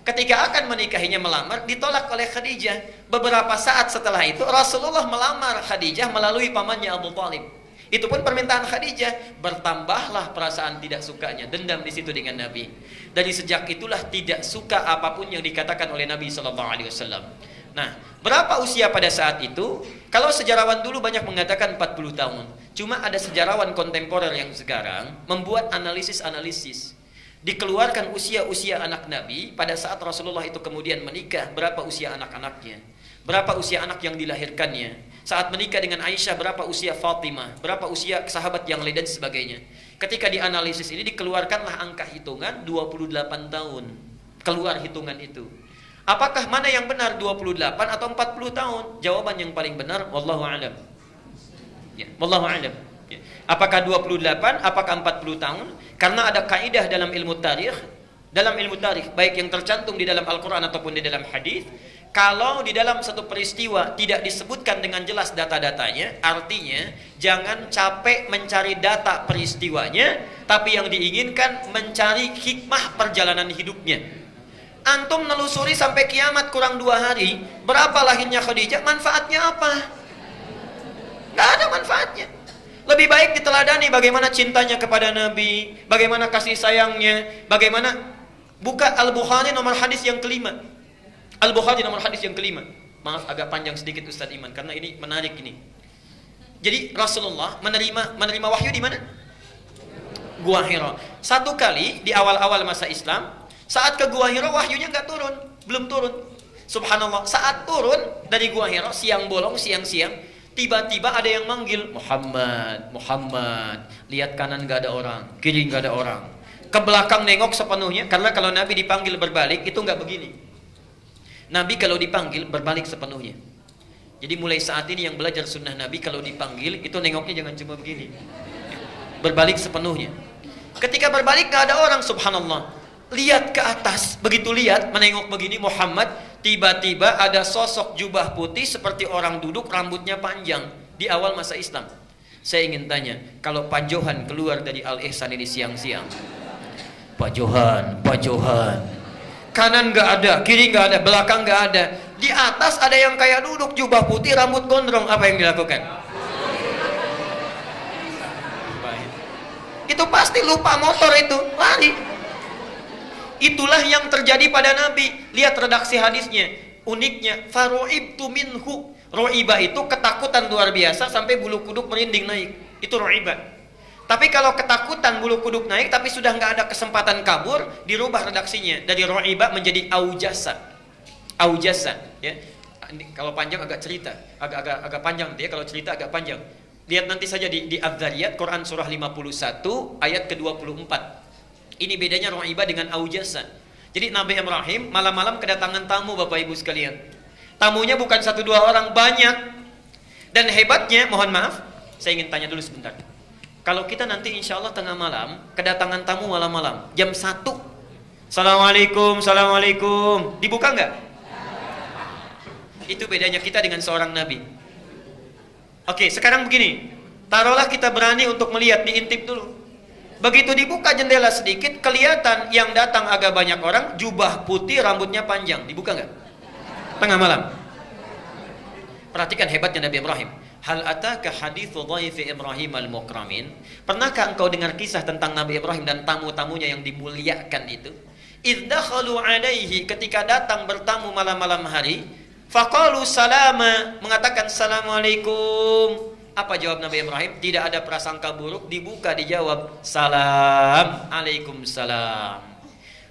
Ketika akan menikahinya, melamar, ditolak oleh Khadijah. Beberapa saat setelah itu Rasulullah melamar Khadijah melalui pamannya Abu Thalib. Itu pun permintaan Khadijah. Bertambahlah perasaan tidak sukanya, dendam di situ dengan Nabi. Dari sejak itulah tidak suka apapun yang dikatakan oleh Nabi SAW. Nah, berapa usia pada saat itu? Kalau sejarawan dulu banyak mengatakan 40 tahun. Cuma ada sejarawan kontemporer yang sekarang membuat analisis-analisis. Dikeluarkan usia-usia anak Nabi pada saat Rasulullah itu kemudian menikah, berapa usia anak-anaknya, berapa usia anak yang dilahirkannya, saat menikah dengan Aisyah berapa usia Fatimah, berapa usia sahabat yang lain dan sebagainya. Ketika dianalisis ini dikeluarkanlah angka hitungan 28 tahun. Keluar hitungan itu. Apakah mana yang benar, 28 atau 40 tahun? Jawaban yang paling benar wallahu a'lam. Ya, wallahu a'lam. Ya. Apakah 28, apakah 40 tahun? Karena ada kaidah dalam ilmu tarikh, baik yang tercantum di dalam Al-Qur'an ataupun di dalam hadis, kalau di dalam satu peristiwa tidak disebutkan dengan jelas data-datanya, artinya jangan capek mencari data peristiwanya, tapi yang diinginkan mencari hikmah perjalanan hidupnya. Antum nelusuri sampai kiamat kurang 2 hari, berapa lahirnya Khadijah, manfaatnya apa? Nggak ada manfaatnya. Lebih baik diteladani bagaimana cintanya kepada Nabi, bagaimana kasih sayangnya, bagaimana. Buka Al-Bukhari nomor hadis yang kelima. Al-Bukhari nomor hadis yang kelima. Maaf agak panjang sedikit Ustaz Iman karena ini menarik ini. Jadi Rasulullah menerima wahyu di mana? Gua Hira. Satu kali di awal-awal masa Islam, saat ke Gua Hira wahyunya nggak turun, belum turun. Subhanallah, saat turun dari Gua Hira siang bolong, siang-siang, tiba-tiba ada yang manggil, Muhammad, Muhammad. Lihat kanan nggak ada orang, kiri nggak ada orang. Ke belakang nengok sepenuhnya, karena kalau Nabi dipanggil berbalik itu nggak begini. Nabi kalau dipanggil berbalik sepenuhnya. Jadi mulai saat ini yang belajar sunnah Nabi kalau dipanggil itu nengoknya jangan cuma begini, berbalik sepenuhnya. Ketika berbalik nggak ada orang, subhanallah. Lihat ke atas, begitu lihat menengok begini Muhammad, tiba-tiba ada sosok jubah putih seperti orang duduk, rambutnya panjang di awal masa Islam. Saya ingin tanya, kalau Pak Johan keluar dari Al-Ihsan ini siang-siang, Pak Johan, kanan nggak ada, kiri nggak ada, belakang nggak ada, di atas ada yang kayak duduk jubah putih, rambut gondrong, apa yang dilakukan? Itu pasti lupa motor itu, lari. Itulah yang terjadi pada Nabi. Lihat redaksi hadisnya. Uniknya, faro'ibtu minhu. Ro'iba itu ketakutan luar biasa sampai bulu kuduk merinding naik. Itu ro'iba. Tapi kalau ketakutan bulu kuduk naik tapi sudah nggak ada kesempatan kabur, dirubah redaksinya dari ro'iba menjadi aujasa. Aujasa, ya. Kalau panjang agak cerita, agak panjang dia. Kalau cerita agak panjang. Lihat nanti saja di Adz-Dzariyat Quran surah 51 ayat ke-24. Ini bedanya ro'ibah dengan aujasa. Jadi Nabi Ibrahim malam-malam kedatangan tamu Bapak Ibu sekalian. Tamunya bukan 1-2 orang, banyak. Dan hebatnya, mohon maaf, saya ingin tanya dulu sebentar. Kalau kita nanti insya Allah tengah malam, kedatangan tamu malam-malam, jam 1. Assalamualaikum, Assalamualaikum. Dibuka nggak? Itu bedanya kita dengan seorang Nabi. Oke, sekarang begini. Taruhlah kita berani untuk melihat, diintip dulu. Begitu dibuka jendela sedikit, kelihatan yang datang agak banyak orang, jubah putih, rambutnya panjang. Dibuka nggak? Tengah malam. Perhatikan hebatnya Nabi Ibrahim. Hal ataka hadithu dhaifi Ibrahim al-mukramin. Pernahkah engkau dengar kisah tentang Nabi Ibrahim dan tamu-tamunya yang dimuliakan itu? Idh dakhalu alaihi, ketika datang bertamu malam-malam hari, faqalu salama, mengatakan assalamualaikum. Apa jawab Nabi Ibrahim? Tidak ada prasangka buruk, dibuka dijawab salam, Waalaikumsalam.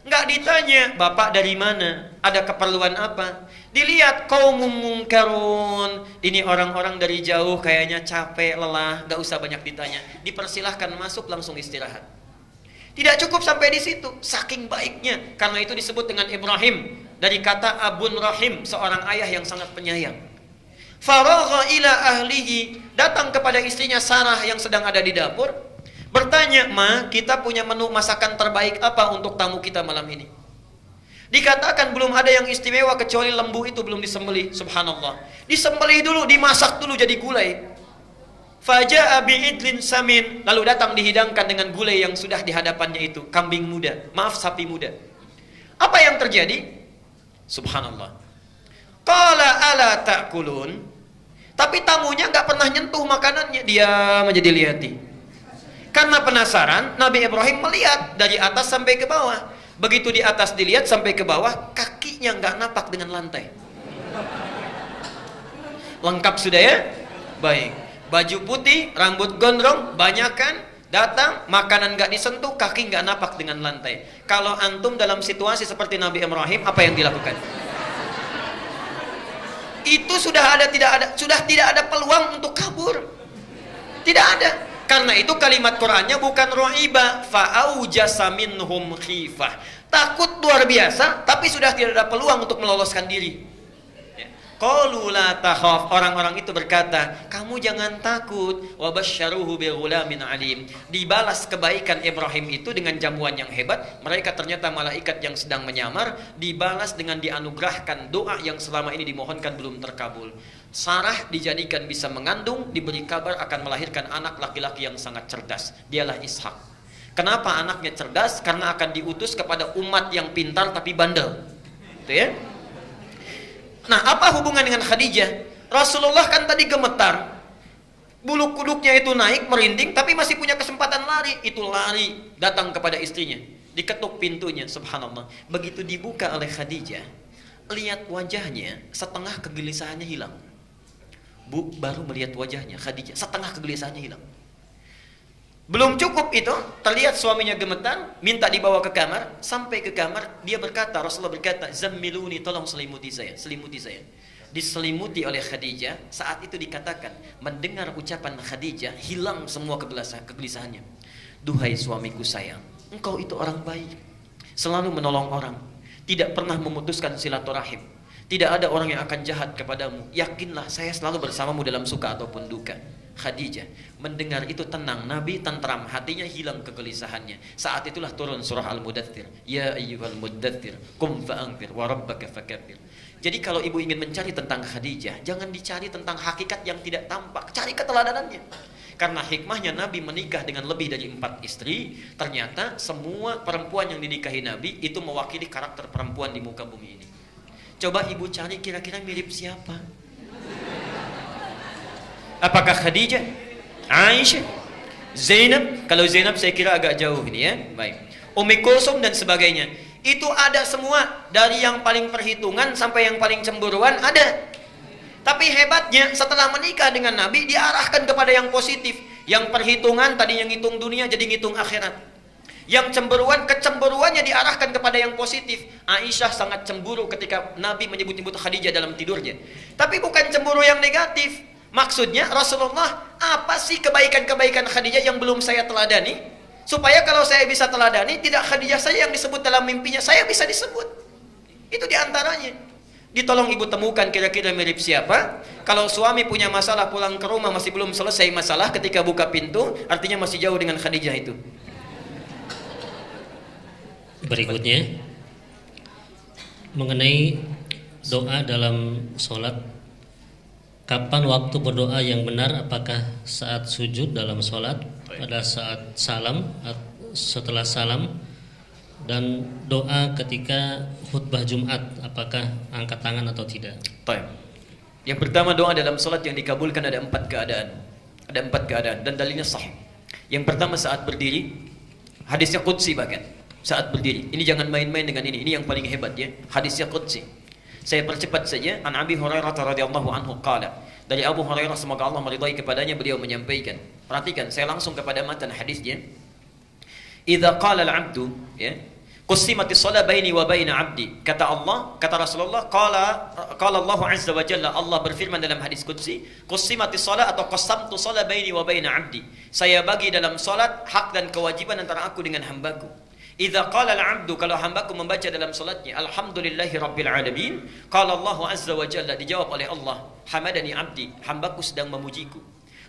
Enggak ditanya bapak dari mana, ada keperluan apa. Dilihat qaumum munkarun, ini orang-orang dari jauh kayaknya capek, lelah, enggak usah banyak ditanya. Dipersilahkan masuk, langsung istirahat. Tidak cukup sampai di situ, saking baiknya. Karena itu disebut dengan Ibrahim dari kata abun rahim, seorang ayah yang sangat penyayang. Faragha ila ahlihi, datang kepada istrinya Sarah yang sedang ada di dapur, bertanya, "Ma, kita punya menu masakan terbaik apa untuk tamu kita malam ini?" Dikatakan belum ada yang istimewa kecuali lembu itu belum disembelih. Subhanallah. Disembelih dulu, dimasak dulu jadi gulai. Faja'a bi'idlin samin, lalu datang dihidangkan dengan gulai yang sudah di hadapannya itu, kambing muda, maaf sapi muda. Apa yang terjadi? Subhanallah. Qala ala ta'kulun. Tapi tamunya enggak pernah nyentuh makanannya, diam aja dilihatin. Karena penasaran, Nabi Ibrahim melihat dari atas sampai ke bawah. Begitu di atas dilihat sampai ke bawah, kakinya enggak napak dengan lantai. Lengkap sudah ya? Baik. Baju putih, rambut gondrong, banyakan, datang, makanan nggak disentuh, kaki nggak napak dengan lantai. Kalau antum dalam situasi seperti Nabi Ibrahim, apa yang dilakukan? Itu sudah tidak ada peluang untuk kabur. Tidak ada. Karena itu kalimat Qur'annya bukan ro'iba, fa'aujasa minhum khifah. Takut luar biasa, tapi sudah tidak ada peluang untuk meloloskan diri. Qalu la takhaf, orang-orang itu berkata, kamu jangan takut. Wa basyaruhu bi ghulamin alim. Dibalas kebaikan Ibrahim itu dengan jamuan yang hebat. Mereka ternyata malaikat yang sedang menyamar, dibalas dengan dianugerahkan doa yang selama ini dimohonkan belum terkabul. Sarah dijadikan bisa mengandung, diberi kabar akan melahirkan anak laki-laki yang sangat cerdas. Dialah Ishak. Kenapa anaknya cerdas? Karena akan diutus kepada umat yang pintar tapi bandel. Itu ya. Nah, apa hubungan dengan Khadijah? Rasulullah kan tadi gemetar, bulu kuduknya itu naik, merinding, tapi masih punya kesempatan lari. Itu lari, datang kepada istrinya, diketuk pintunya, subhanallah. Begitu dibuka oleh Khadijah, lihat wajahnya, setengah kegelisahannya hilang. Bu, baru melihat wajahnya Khadijah, setengah kegelisahannya hilang. Belum cukup itu, terlihat suaminya gemetar, minta dibawa ke kamar. Sampai ke kamar, dia berkata, Rasulullah berkata, "Zammiluni, tolong selimuti saya." Diselimuti oleh Khadijah. Saat itu dikatakan, mendengar ucapan Khadijah, hilang semua kegelisahannya. "Duhai suamiku sayang, engkau itu orang baik, selalu menolong orang, tidak pernah memutuskan silaturahim. Tidak ada orang yang akan jahat kepadamu. Yakinlah, saya selalu bersamamu dalam suka ataupun duka." Khadijah mendengar itu tenang, Nabi tentram, hatinya hilang kegelisahannya. Saat itulah turun surah Al-Mudaththir, ya ayyuhal mudaththir qum fa'anzir wa rabbaka fakabbir. Jadi kalau ibu ingin mencari tentang Khadijah, jangan dicari tentang hakikat yang tidak tampak, cari keteladanannya. Karena hikmahnya Nabi menikah dengan lebih dari 4 istri, ternyata semua perempuan yang dinikahi Nabi itu mewakili karakter perempuan di muka bumi ini. Coba ibu cari kira-kira mirip siapa? Apakah Khadijah, Aisyah, Zainab? Kalau Zainab saya kira agak jauh ini ya. Baik. Ummi Kulsum dan sebagainya. Itu ada semua, dari yang paling perhitungan sampai yang paling cemburuan ada. Tapi hebatnya setelah menikah dengan Nabi diarahkan kepada yang positif. Yang perhitungan tadi yang ngitung dunia jadi ngitung akhirat. Yang cemburuan, kecemburuannya diarahkan kepada yang positif. Aisyah sangat cemburu ketika Nabi menyebut-nyebut Khadijah dalam tidurnya. Tapi bukan cemburu yang negatif. Maksudnya, Rasulullah, apa sih kebaikan-kebaikan Khadijah yang belum saya teladani? Supaya kalau saya bisa teladani, tidak Khadijah saya yang disebut dalam mimpinya, saya bisa disebut. Itu diantaranya. Ditolong ibu temukan kira-kira mirip siapa. Kalau suami punya masalah pulang ke rumah masih belum selesai masalah, ketika buka pintu, artinya masih jauh dengan Khadijah itu. Berikutnya, mengenai doa dalam sholat. Kapan waktu berdoa yang benar? Apakah saat sujud dalam sholat, pada saat salam, setelah salam, dan doa ketika khutbah Jumat, apakah angkat tangan atau tidak? Yang pertama, doa dalam sholat yang dikabulkan ada 4 keadaan. Ada 4 keadaan dan dalilnya sahih. Yang pertama saat berdiri, hadisnya qudsi bahkan. Saat berdiri, ini jangan main-main dengan ini yang paling hebat ya. Hadisnya qudsi. Saya percepat saja. An Abi Hurairah radhiyallahu anhu qala. Dari Abu Hurairah semoga Allah meridai kepadanya, beliau menyampaikan. Perhatikan, saya langsung kepada matan hadisnya. Idza qala al-'abdu ya, qussimatis shalah baini wa baina 'abdi. Kata Allah, kata Rasulullah, qala Allah azza wa jalla, Allah berfirman dalam hadis qudsi, qussimatis shalah atau qassamtu shalah baini wa baina 'abdi. Saya bagi dalam salat hak dan kewajiban antara aku dengan hambaku. Idza qala al-'abdu, kalau hambaku membaca dalam salatnya, alhamdulillahi rabbil alamin, qala Allah azza wa jalla, dijawab oleh Allah, hamadani 'abdi, hambaku sedang memujiku.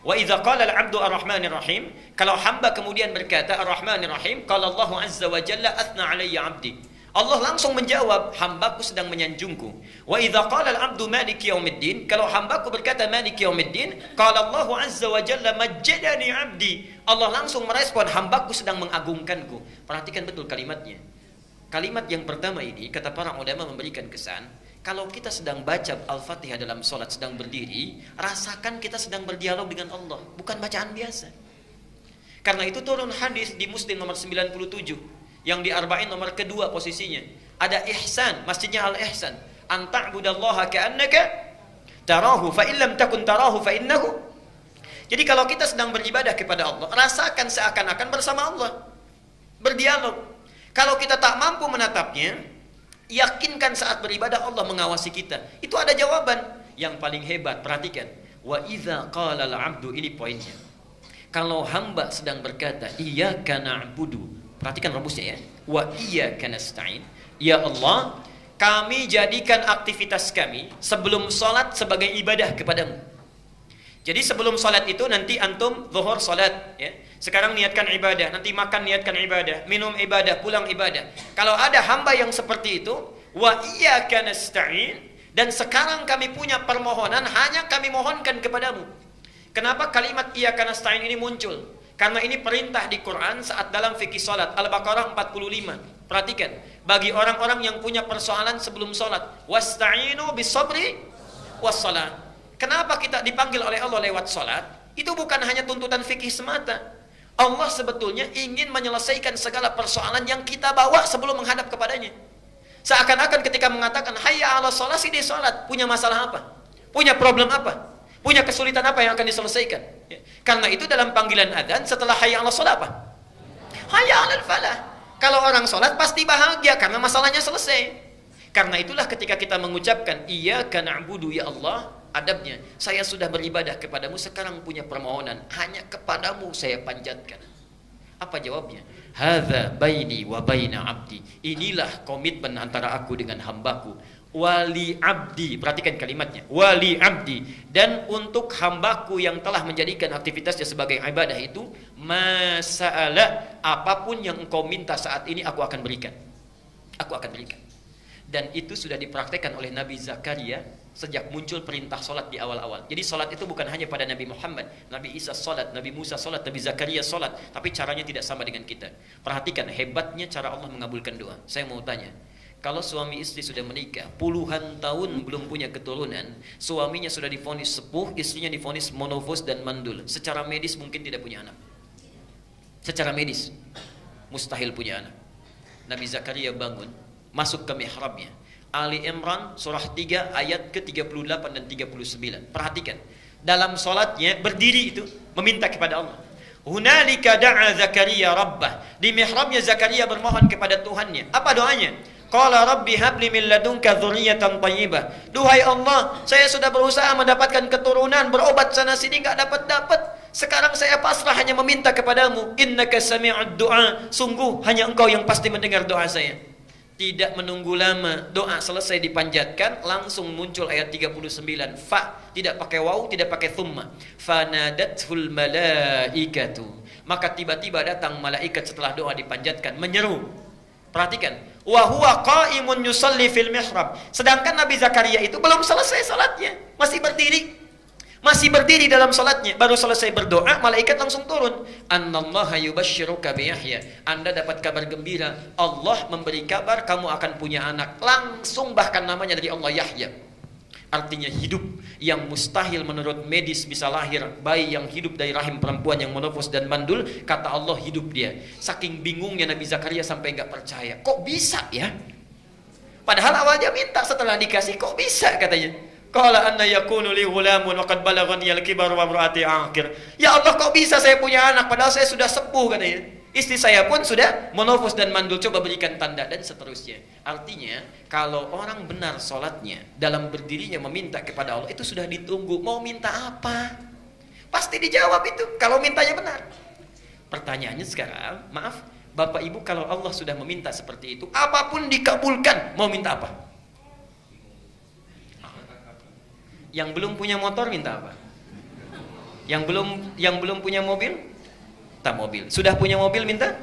Wa idza qala al-'abdu ar-rahmanir rahim, kalau hamba kemudian berkata ar-rahmanir rahim, qala Allah azza wa jalla athna 'alayya 'abdi, Allah langsung menjawab, hambaku sedang menyanjungku. Wa idza qala al-'abdu maliki yaumiddin, kalau hambaku berkata maliki yaumiddin, qala Allah azza wa jalla majjadani 'abdi, Allah langsung merespon, hambaku sedang mengagungkanku. Perhatikan betul kalimatnya. Kalimat yang pertama ini, kata para ulama, memberikan kesan, kalau kita sedang baca Al-Fatihah dalam sholat, sedang berdiri, rasakan kita sedang berdialog dengan Allah, bukan bacaan biasa. Karena itu turun hadis di Muslim nomor 97, yang di Arba'in nomor kedua posisinya. Ada ihsan, masjidnya Al-Ihsan. An ta'budallaha ka'annaka tarahu, fa illam takun tarahu fa innahu. Jadi kalau kita sedang beribadah kepada Allah, rasakan seakan-akan bersama Allah, berdialog. Kalau kita tak mampu menatapnya, yakinkan saat beribadah Allah mengawasi kita. Itu ada jawaban. Yang paling hebat, perhatikan. Wa idza qala al-'abdu, ini poinnya. Kalau hamba sedang berkata, iyyaka na'budu, perhatikan rumusnya ya. Wa iyyaka nasta'in. Ya Allah, kami jadikan aktivitas kami sebelum salat sebagai ibadah kepadamu. Jadi sebelum salat itu nanti antum zuhur salat ya. Sekarang niatkan ibadah, nanti makan niatkan ibadah, minum ibadah, pulang ibadah. Kalau ada hamba yang seperti itu, wa iyyaka nasta'in, dan sekarang kami punya permohonan, hanya kami mohonkan kepadamu. Kenapa kalimat iyyaka nasta'in ini muncul? Karena ini perintah di Quran saat dalam fikih salat, Al-Baqarah 45. Perhatikan, bagi orang-orang yang punya persoalan sebelum salat, wasta'inu bis-sabri was-salat. Kenapa kita dipanggil oleh Allah lewat salat? Itu bukan hanya tuntutan fikih semata. Allah sebetulnya ingin menyelesaikan segala persoalan yang kita bawa sebelum menghadap kepadanya. Seakan-akan ketika mengatakan hayya 'ala shalah, si dia salat, punya masalah apa? Punya problem apa? Punya kesulitan apa yang akan diselesaikan? Ya. Karena itu dalam panggilan adzan setelah hayya 'ala shalah apa? Hayya 'alal falah. Kalau orang salat pasti bahagia karena masalahnya selesai. Karena itulah ketika kita mengucapkan iyyaka na'budu ya Allah, adabnya, saya sudah beribadah kepadamu, sekarang punya permohonan, hanya kepadamu saya panjatkan. Apa jawabnya? Hadza baini wa baina 'abdi. Inilah komitmen antara aku dengan hambaku. Wali abdi, perhatikan kalimatnya, wali abdi, dan untuk hambaku yang telah menjadikan aktivitasnya sebagai ibadah itu, masa'ala, apapun yang engkau minta saat ini aku akan berikan. Aku akan berikan. Dan itu sudah dipraktekkan oleh Nabi Zakaria sejak muncul perintah solat di awal-awal. Jadi solat itu bukan hanya pada Nabi Muhammad, Nabi Isa solat, Nabi Musa solat, Nabi Zakaria solat, tapi caranya tidak sama dengan kita. Perhatikan hebatnya cara Allah mengabulkan doa. Saya mau tanya, kalau suami istri sudah menikah, puluhan tahun belum punya keturunan, suaminya sudah divonis sepuh, istrinya divonis monofos dan mandul. Secara medis mungkin tidak punya anak. Secara medis mustahil punya anak. Nabi Zakaria bangun, masuk ke mihrabnya. Ali Imran surah 3 ayat ke-38 dan 39. Perhatikan, dalam salatnya berdiri itu meminta kepada Allah. Hunalika da'a Zakaria rabbah. Di mihrabnya Zakaria bermohon kepada Tuhannya. Apa doanya? Qala rabbi habli min ladunka dzurriyyatan thayyibah. Duhai Allah, saya sudah berusaha mendapatkan keturunan, berobat sana sini enggak dapat-dapat. Sekarang saya pasrah hanya meminta kepadamu. Innaka sami'ud du'a. Sungguh hanya engkau yang pasti mendengar doa saya. Tidak menunggu lama, doa selesai dipanjatkan, langsung muncul ayat 39. Fa, tidak pakai waw, tidak pakai thumma. Fanadathul malaikatu. Maka tiba-tiba datang malaikat setelah doa dipanjatkan, menyeru. Perhatikan, wa huwa qa'imun yusalli fil mihrab. Sedangkan Nabi Zakaria itu belum selesai salatnya, masih berdiri. Masih berdiri dalam salatnya, baru selesai berdoa, malaikat langsung turun. Annallaha yubashshiruka bi Yahya. Anda dapat kabar gembira, Allah memberi kabar kamu akan punya anak. Langsung bahkan namanya dari Allah Yahya. Artinya hidup yang mustahil menurut medis bisa lahir. Bayi yang hidup dari rahim perempuan yang monofos dan mandul, kata Allah hidup dia. Saking bingungnya Nabi Zakaria sampai enggak percaya. Kok bisa ya? Padahal awalnya minta, setelah dikasih kok bisa katanya. Qala anna yakunu li ghulamun wa qad balaghani al-kibar wa imraati aqir. Ya Allah, kok bisa saya punya anak padahal saya sudah sepuh katanya. Istri saya pun sudah monofos dan mandul, coba berikan tanda, dan seterusnya. Artinya, kalau orang benar sholatnya, dalam berdirinya meminta kepada Allah, itu sudah ditunggu. Mau minta apa? Pasti dijawab itu, kalau mintanya benar. Pertanyaannya sekarang, maaf, Bapak Ibu, kalau Allah sudah meminta seperti itu, apapun dikabulkan. Mau minta apa? Yang belum punya motor minta apa? Yang belum punya mobil, minta mobil. Sudah punya mobil minta?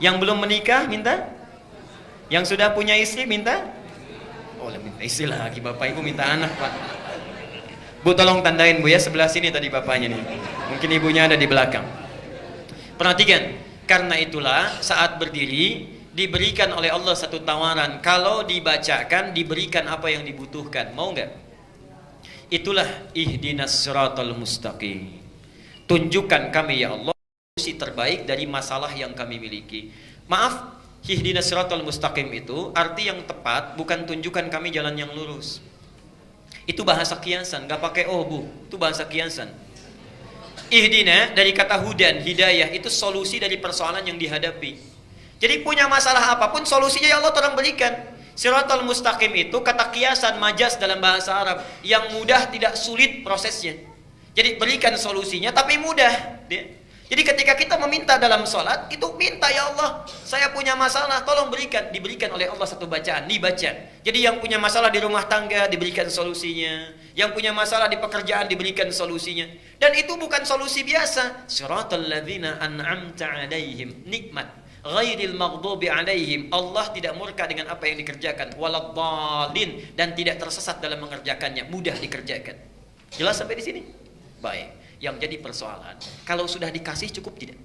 Yang belum menikah minta? Yang sudah punya istri minta? Oh, minta istri lagi. Bapak Ibu minta anak, Pak. Bu, tolong tandain Bu ya, sebelah sini tadi bapaknya nih. Mungkin ibunya ada di belakang. Perhatikan, karena itulah saat berdiri diberikan oleh Allah satu tawaran. Kalau dibacakan, diberikan apa yang dibutuhkan. Mau nggak? Itulah ihdinas siratal mustaqim. Tunjukkan kami ya Allah solusi terbaik dari masalah yang kami miliki. Maaf, ihdinas siratal mustaqim itu arti yang tepat bukan tunjukkan kami jalan yang lurus. Itu bahasa kiasan, nggak pakai oh Bu, itu bahasa kiasan. Ihdina dari kata hudan, hidayah, itu solusi dari persoalan yang dihadapi. Jadi punya masalah apapun, solusinya ya Allah tolong berikan. Siratal mustaqim itu kata kiasan, majas dalam bahasa Arab, yang mudah tidak sulit prosesnya. Jadi berikan solusinya tapi mudah. Jadi ketika kita meminta dalam sholat, itu minta ya Allah, saya punya masalah, tolong berikan. Diberikan oleh Allah satu bacaan, dibaca. Jadi yang punya masalah di rumah tangga, diberikan solusinya. Yang punya masalah di pekerjaan, diberikan solusinya. Dan itu bukan solusi biasa. Siratal ladzina an'amta alaihim, nikmat. Ghairil maghdubi alaihim, Allah tidak murka dengan apa yang dikerjakan. Waladdallin, dan tidak tersesat dalam mengerjakannya, mudah dikerjakan. Jelas sampai di sini? Baik. Yang jadi persoalan, kalau sudah dikasih cukup tidak?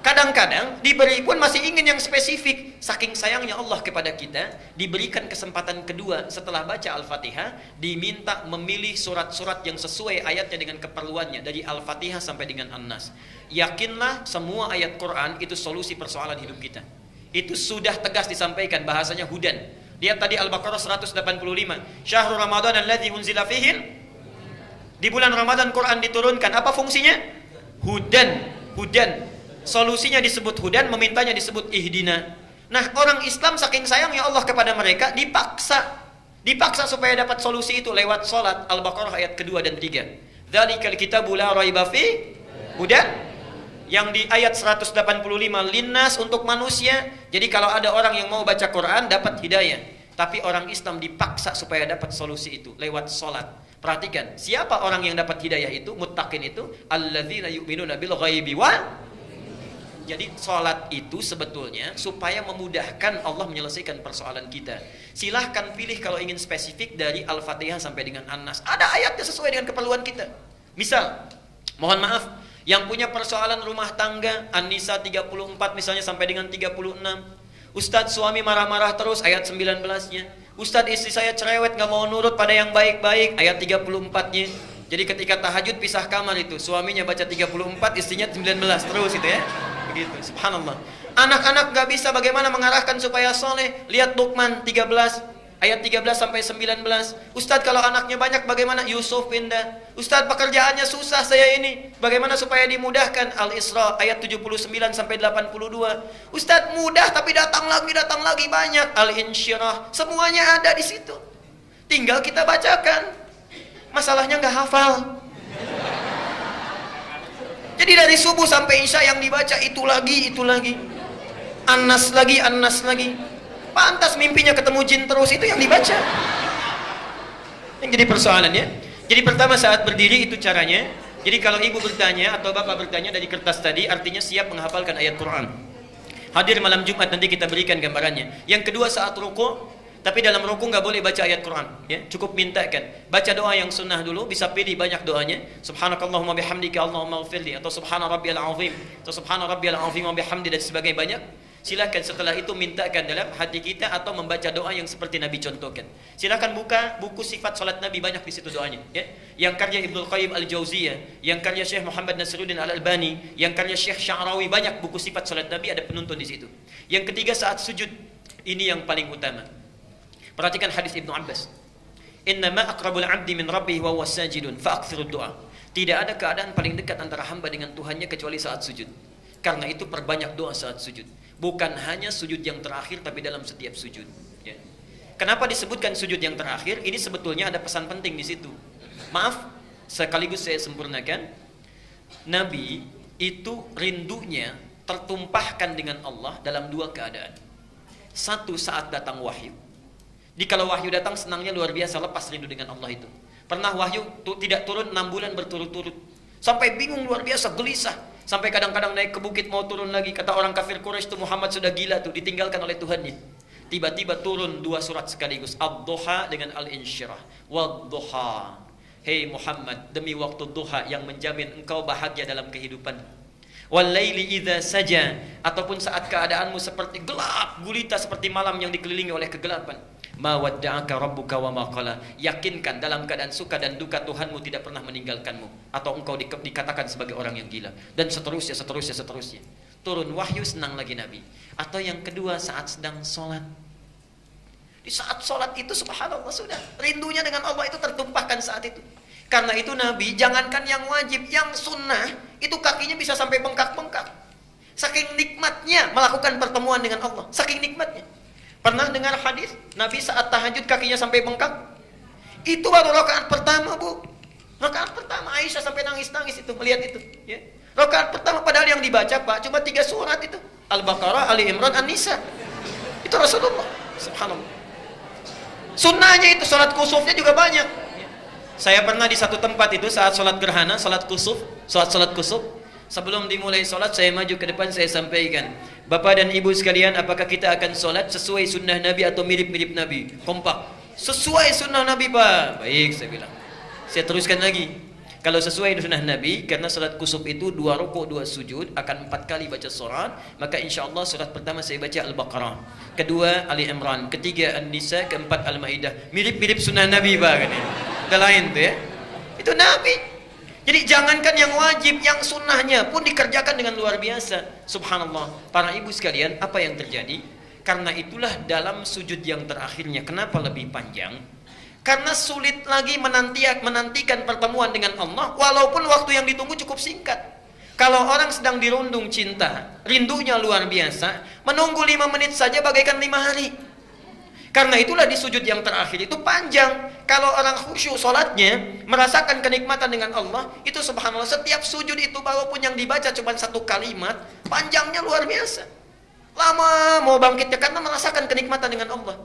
Kadang-kadang diberi pun masih ingin yang spesifik. Saking sayangnya Allah kepada kita, diberikan kesempatan kedua setelah baca Al-Fatihah, diminta memilih surat-surat yang sesuai ayatnya dengan keperluannya, dari Al-Fatihah sampai dengan An-Nas. Yakinlah semua ayat Quran itu solusi persoalan hidup kita. Itu sudah tegas disampaikan, bahasanya hudan. Lihat tadi Al-Baqarah 185. Syahrul Ramadan alladzi unzila fihi. Di bulan Ramadan Quran diturunkan. Apa fungsinya? Hudan. Hudan. Solusinya disebut hudan, memintanya disebut ihdina. Nah, orang Islam saking sayangnya Allah kepada mereka, dipaksa supaya dapat solusi itu lewat salat. Al-Baqarah ayat kedua dan 3. Dzalikal kitabu la raiba fi hudan. Yang di ayat 185 linnas, untuk manusia. Jadi kalau ada orang yang mau baca Quran dapat hidayah. Tapi orang Islam dipaksa supaya dapat solusi itu lewat salat. Perhatikan, siapa orang yang dapat hidayah itu, muttaqin itu, alladzina yu'minuna bil ghaibi wa. Jadi salat itu sebetulnya supaya memudahkan Allah menyelesaikan persoalan kita. Silahkan pilih kalau ingin spesifik dari Al-Fatihah sampai dengan An-Nas. Ada ayatnya sesuai dengan keperluan kita. Misal, mohon maaf, yang punya persoalan rumah tangga, An-Nisa 34 misalnya sampai dengan 36. Ustadz, suami marah-marah terus, ayat 19-nya. Ustadz, istri saya cerewet, gak mau nurut pada yang baik-baik, ayat 34-nya. Jadi ketika tahajud pisah kamar itu, suaminya baca 34, istrinya 19, terus itu ya. Begitu, subhanallah. Anak-anak gak bisa bagaimana mengarahkan supaya soleh. Lihat Luqman 13, ayat 13 sampai 19. Ustadz, kalau anaknya banyak bagaimana? Yusuf pindah. Ustadz, pekerjaannya susah saya ini, bagaimana supaya dimudahkan? Al-Isra ayat 79 sampai 82. Ustadz, mudah tapi datang lagi banyak. Al-Insyirah, semuanya ada di situ. Tinggal kita bacakan. Masalahnya nggak hafal. Jadi dari subuh sampai isya yang dibaca itu lagi. An-Nas lagi. Pantas mimpinya ketemu jin terus, itu yang dibaca. Yang jadi persoalannya. Jadi pertama saat berdiri itu caranya. Jadi kalau ibu bertanya atau bapak bertanya dari kertas tadi, artinya siap menghafalkan ayat Quran. Hadir malam Jumat, nanti kita berikan gambarannya. Yang kedua saat ruku, tapi dalam ruku nggak boleh baca ayat Quran. Ya, cukup mintakan. Baca doa yang sunnah dulu, bisa pilih banyak doanya. Subhanakallahumma bihamdika Allahumma ighfirli, atau subhana rabbiyal azim, atau subhana rabbiyal azim wa bihamdi, dan sebagainya banyak. Silakan setelah itu mintakan dalam hati kita atau membaca doa yang seperti Nabi contohkan. Silakan buka buku sifat salat Nabi, banyak di situ doanya. Ya. Yang karya Ibnu Qayyim Al-Jauziyah, yang karya Syekh Muhammad Nasiruddin Al-Albani, yang karya Syekh Sya'rawi, banyak buku sifat salat Nabi, ada penuntun di situ. Yang ketiga saat sujud, ini yang paling utama. Perhatikan hadis Ibnu Abbas. Innama aqrabul 'abdi min rabbih wa huwa sajidun fa'aktsirud du'a. Tidak ada keadaan paling dekat antara hamba dengan Tuhannya kecuali saat sujud. Karena itu perbanyak doa saat sujud. Bukan hanya sujud yang terakhir, tapi dalam setiap sujud. Ya. Kenapa disebutkan sujud yang terakhir? Ini sebetulnya ada pesan penting di situ. Maaf, sekaligus saya sempurnakan. Nabi itu rindunya tertumpahkan dengan Allah dalam dua keadaan. Satu, saat datang wahyu. Di kalau wahyu datang senangnya luar biasa, lepas rindu dengan Allah itu. Pernah wahyu tidak turun 6 bulan berturut-turut. Sampai bingung luar biasa, gelisah. Sampai kadang-kadang naik ke bukit mau turun lagi. Kata orang kafir Quraisy itu, Muhammad sudah gila tuh, ditinggalkan oleh Tuhannya. Tiba-tiba turun 2 surat sekaligus, Ad-Duha dengan Al-Insyirah. Wad-Duha. Hei Muhammad, demi waktu duha yang menjamin engkau bahagia dalam kehidupan. Wal-laili idza saja, ataupun saat keadaanmu seperti gelap gulita seperti malam yang dikelilingi oleh kegelapan. Ma wadda'aka rabbuka wa ma qala. Yakinkan dalam keadaan suka dan duka Tuhanmu tidak pernah meninggalkanmu, atau engkau dikatakan sebagai orang yang gila, dan seterusnya. Turun wahyu, senang lagi Nabi. Atau yang kedua, saat sedang sholat. Di saat sholat itu subhanallah sudah rindunya dengan Allah itu tertumpahkan saat itu. Karena itu Nabi, jangankan yang wajib, yang sunnah itu kakinya bisa sampai bengkak-bengkak. Saking nikmatnya melakukan pertemuan dengan Allah, saking nikmatnya. Pernah dengar hadis Nabi saat tahajud kakinya sampai bengkak? Itu baru rakaat pertama, Bu. Rakaat pertama, Aisyah sampai nangis-nangis itu melihat itu, ya. Rakaat pertama, padahal yang dibaca Pak cuma 3 surat itu, Al-Baqarah, Ali Imran, An-Nisa. Itu Rasulullah. Subhanallah. Sunnahnya itu sholat kusufnya juga banyak. Saya pernah di satu tempat itu saat sholat gerhana, sholat kusuf. Sebelum dimulai sholat, saya maju ke depan, saya sampaikan, Bapak dan Ibu sekalian, apakah kita akan sholat sesuai sunnah Nabi atau mirip-mirip Nabi? Kompak. Sesuai sunnah Nabi, Pak. Baik, saya bilang. Saya teruskan lagi. Kalau sesuai sunnah Nabi, karena salat kusuf itu 2 rukuk 2 sujud, akan 4 kali baca surat, maka insyaAllah surat pertama saya baca Al-Baqarah, kedua Ali Imran, ketiga An-Nisa, keempat Al-Ma'idah. Mirip-mirip sunnah Nabi, Pak. Ada lain tuh ya. Itu Nabi. Jadi jangankan yang wajib, yang sunnahnya pun dikerjakan dengan luar biasa. Subhanallah. Para ibu sekalian, apa yang terjadi? Karena itulah dalam sujud yang terakhirnya, kenapa lebih panjang? Karena sulit lagi menantikan pertemuan dengan Allah, walaupun waktu yang ditunggu cukup singkat. Kalau orang sedang dirundung cinta, rindunya luar biasa, menunggu 5 menit saja bagaikan 5 hari. Karena itulah di sujud yang terakhir itu panjang. Kalau orang khusyuk sholatnya, merasakan kenikmatan dengan Allah, itu subhanallah, setiap sujud itu walaupun yang dibaca cuma 1 kalimat, panjangnya luar biasa. Lama mau bangkitnya karena merasakan kenikmatan dengan Allah.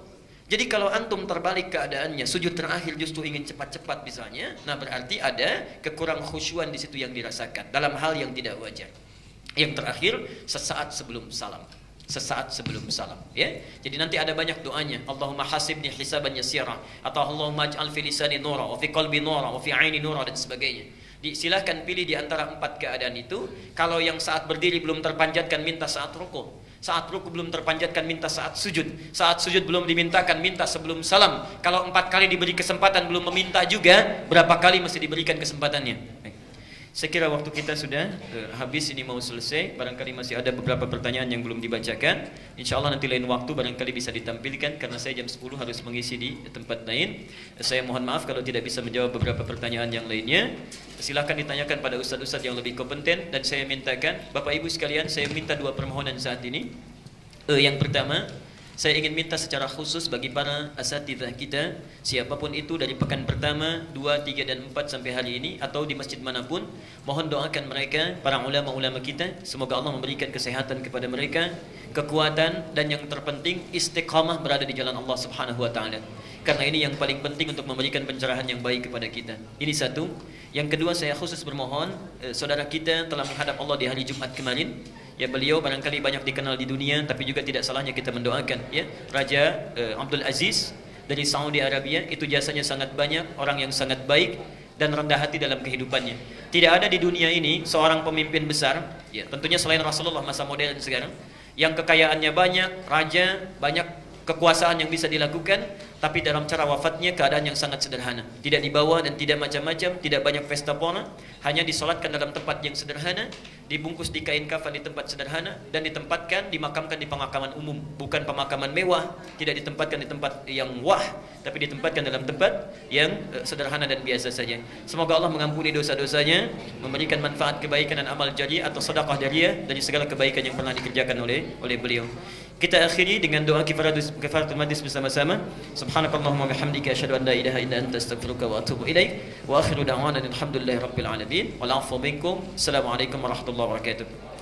Jadi kalau antum terbalik keadaannya, sujud terakhir justru ingin cepat-cepat misalnya, nah berarti ada kekurang khusyuan di situ yang dirasakan dalam hal yang tidak wajar. Yang terakhir, sesaat sebelum salam. Sesaat sebelum salam, ya. Jadi nanti ada banyak doanya. Allahumma hasibni hisaban yasira, atau Allahumma ij'al fi lisani nura, wa fi qalbi nura, wa fi aini nura, dan sebagainya. Silahkan pilih di antara 4 keadaan itu. Kalau yang saat berdiri belum terpanjatkan, minta saat rukuk. Saat rukuk belum terpanjatkan, minta saat sujud. Saat sujud belum dimintakan, minta sebelum salam. Kalau 4 kali diberi kesempatan belum meminta juga, berapa kali mesti diberikan kesempatannya? Saya kira waktu kita sudah habis, ini mau selesai. Barangkali masih ada beberapa pertanyaan yang belum dibacakan. Insya Allah nanti lain waktu barangkali bisa ditampilkan, karena saya jam 10 harus mengisi di tempat lain. Saya mohon maaf kalau tidak bisa menjawab beberapa pertanyaan yang lainnya. Silakan ditanyakan pada ustadz-ustadz yang lebih kompeten. Dan saya mintakan, Bapak Ibu sekalian, saya minta 2 permohonan saat ini. Yang pertama, saya ingin minta secara khusus bagi para asatidzah kita, siapapun itu dari pekan pertama, 2, 3, dan 4 sampai hari ini, atau di masjid manapun, mohon doakan mereka, para ulama-ulama kita, semoga Allah memberikan kesehatan kepada mereka, kekuatan, dan yang terpenting istiqamah berada di jalan Allah Subhanahu wa taala. Karena ini yang paling penting untuk memberikan pencerahan yang baik kepada kita. Ini satu. Yang kedua, saya khusus bermohon, saudara kita telah menghadap Allah di hari Jumat kemarin. Ya, beliau barangkali banyak dikenal di dunia, tapi juga tidak salahnya kita mendoakan, ya. Raja Abdul Aziz dari Saudi Arabia, itu jasanya sangat banyak, orang yang sangat baik dan rendah hati dalam kehidupannya. Tidak ada di dunia ini seorang pemimpin besar, ya, tentunya selain Rasulullah masa modern sekarang, yang kekayaannya banyak, raja, banyak kekuasaan yang bisa dilakukan, tapi dalam cara wafatnya keadaan yang sangat sederhana, tidak dibawa dan tidak macam-macam, tidak banyak pesta pona, hanya disolatkan dalam tempat yang sederhana, dibungkus di kain kafan di tempat sederhana, dan ditempatkan, dimakamkan di pemakaman umum, bukan pemakaman mewah, tidak ditempatkan di tempat yang wah, tapi ditempatkan dalam tempat yang sederhana dan biasa saja. Semoga Allah mengampuni dosa-dosanya, memberikan manfaat kebaikan dan amal jariah atau sedekah jariah dari segala kebaikan yang pernah dikerjakan oleh beliau. Kita akhiri dengan doa kifaratul majlis bersama-sama. Subhanakallahumma bihamdika asyhadu an la ilaha illa anta astaghfiruka wa atubu ilaik. Wa akhiru da'wana alhamdulillahi rabbil alamin. Wal 'afwu minkum. Assalamualaikum warahmatullahi wabarakatuh.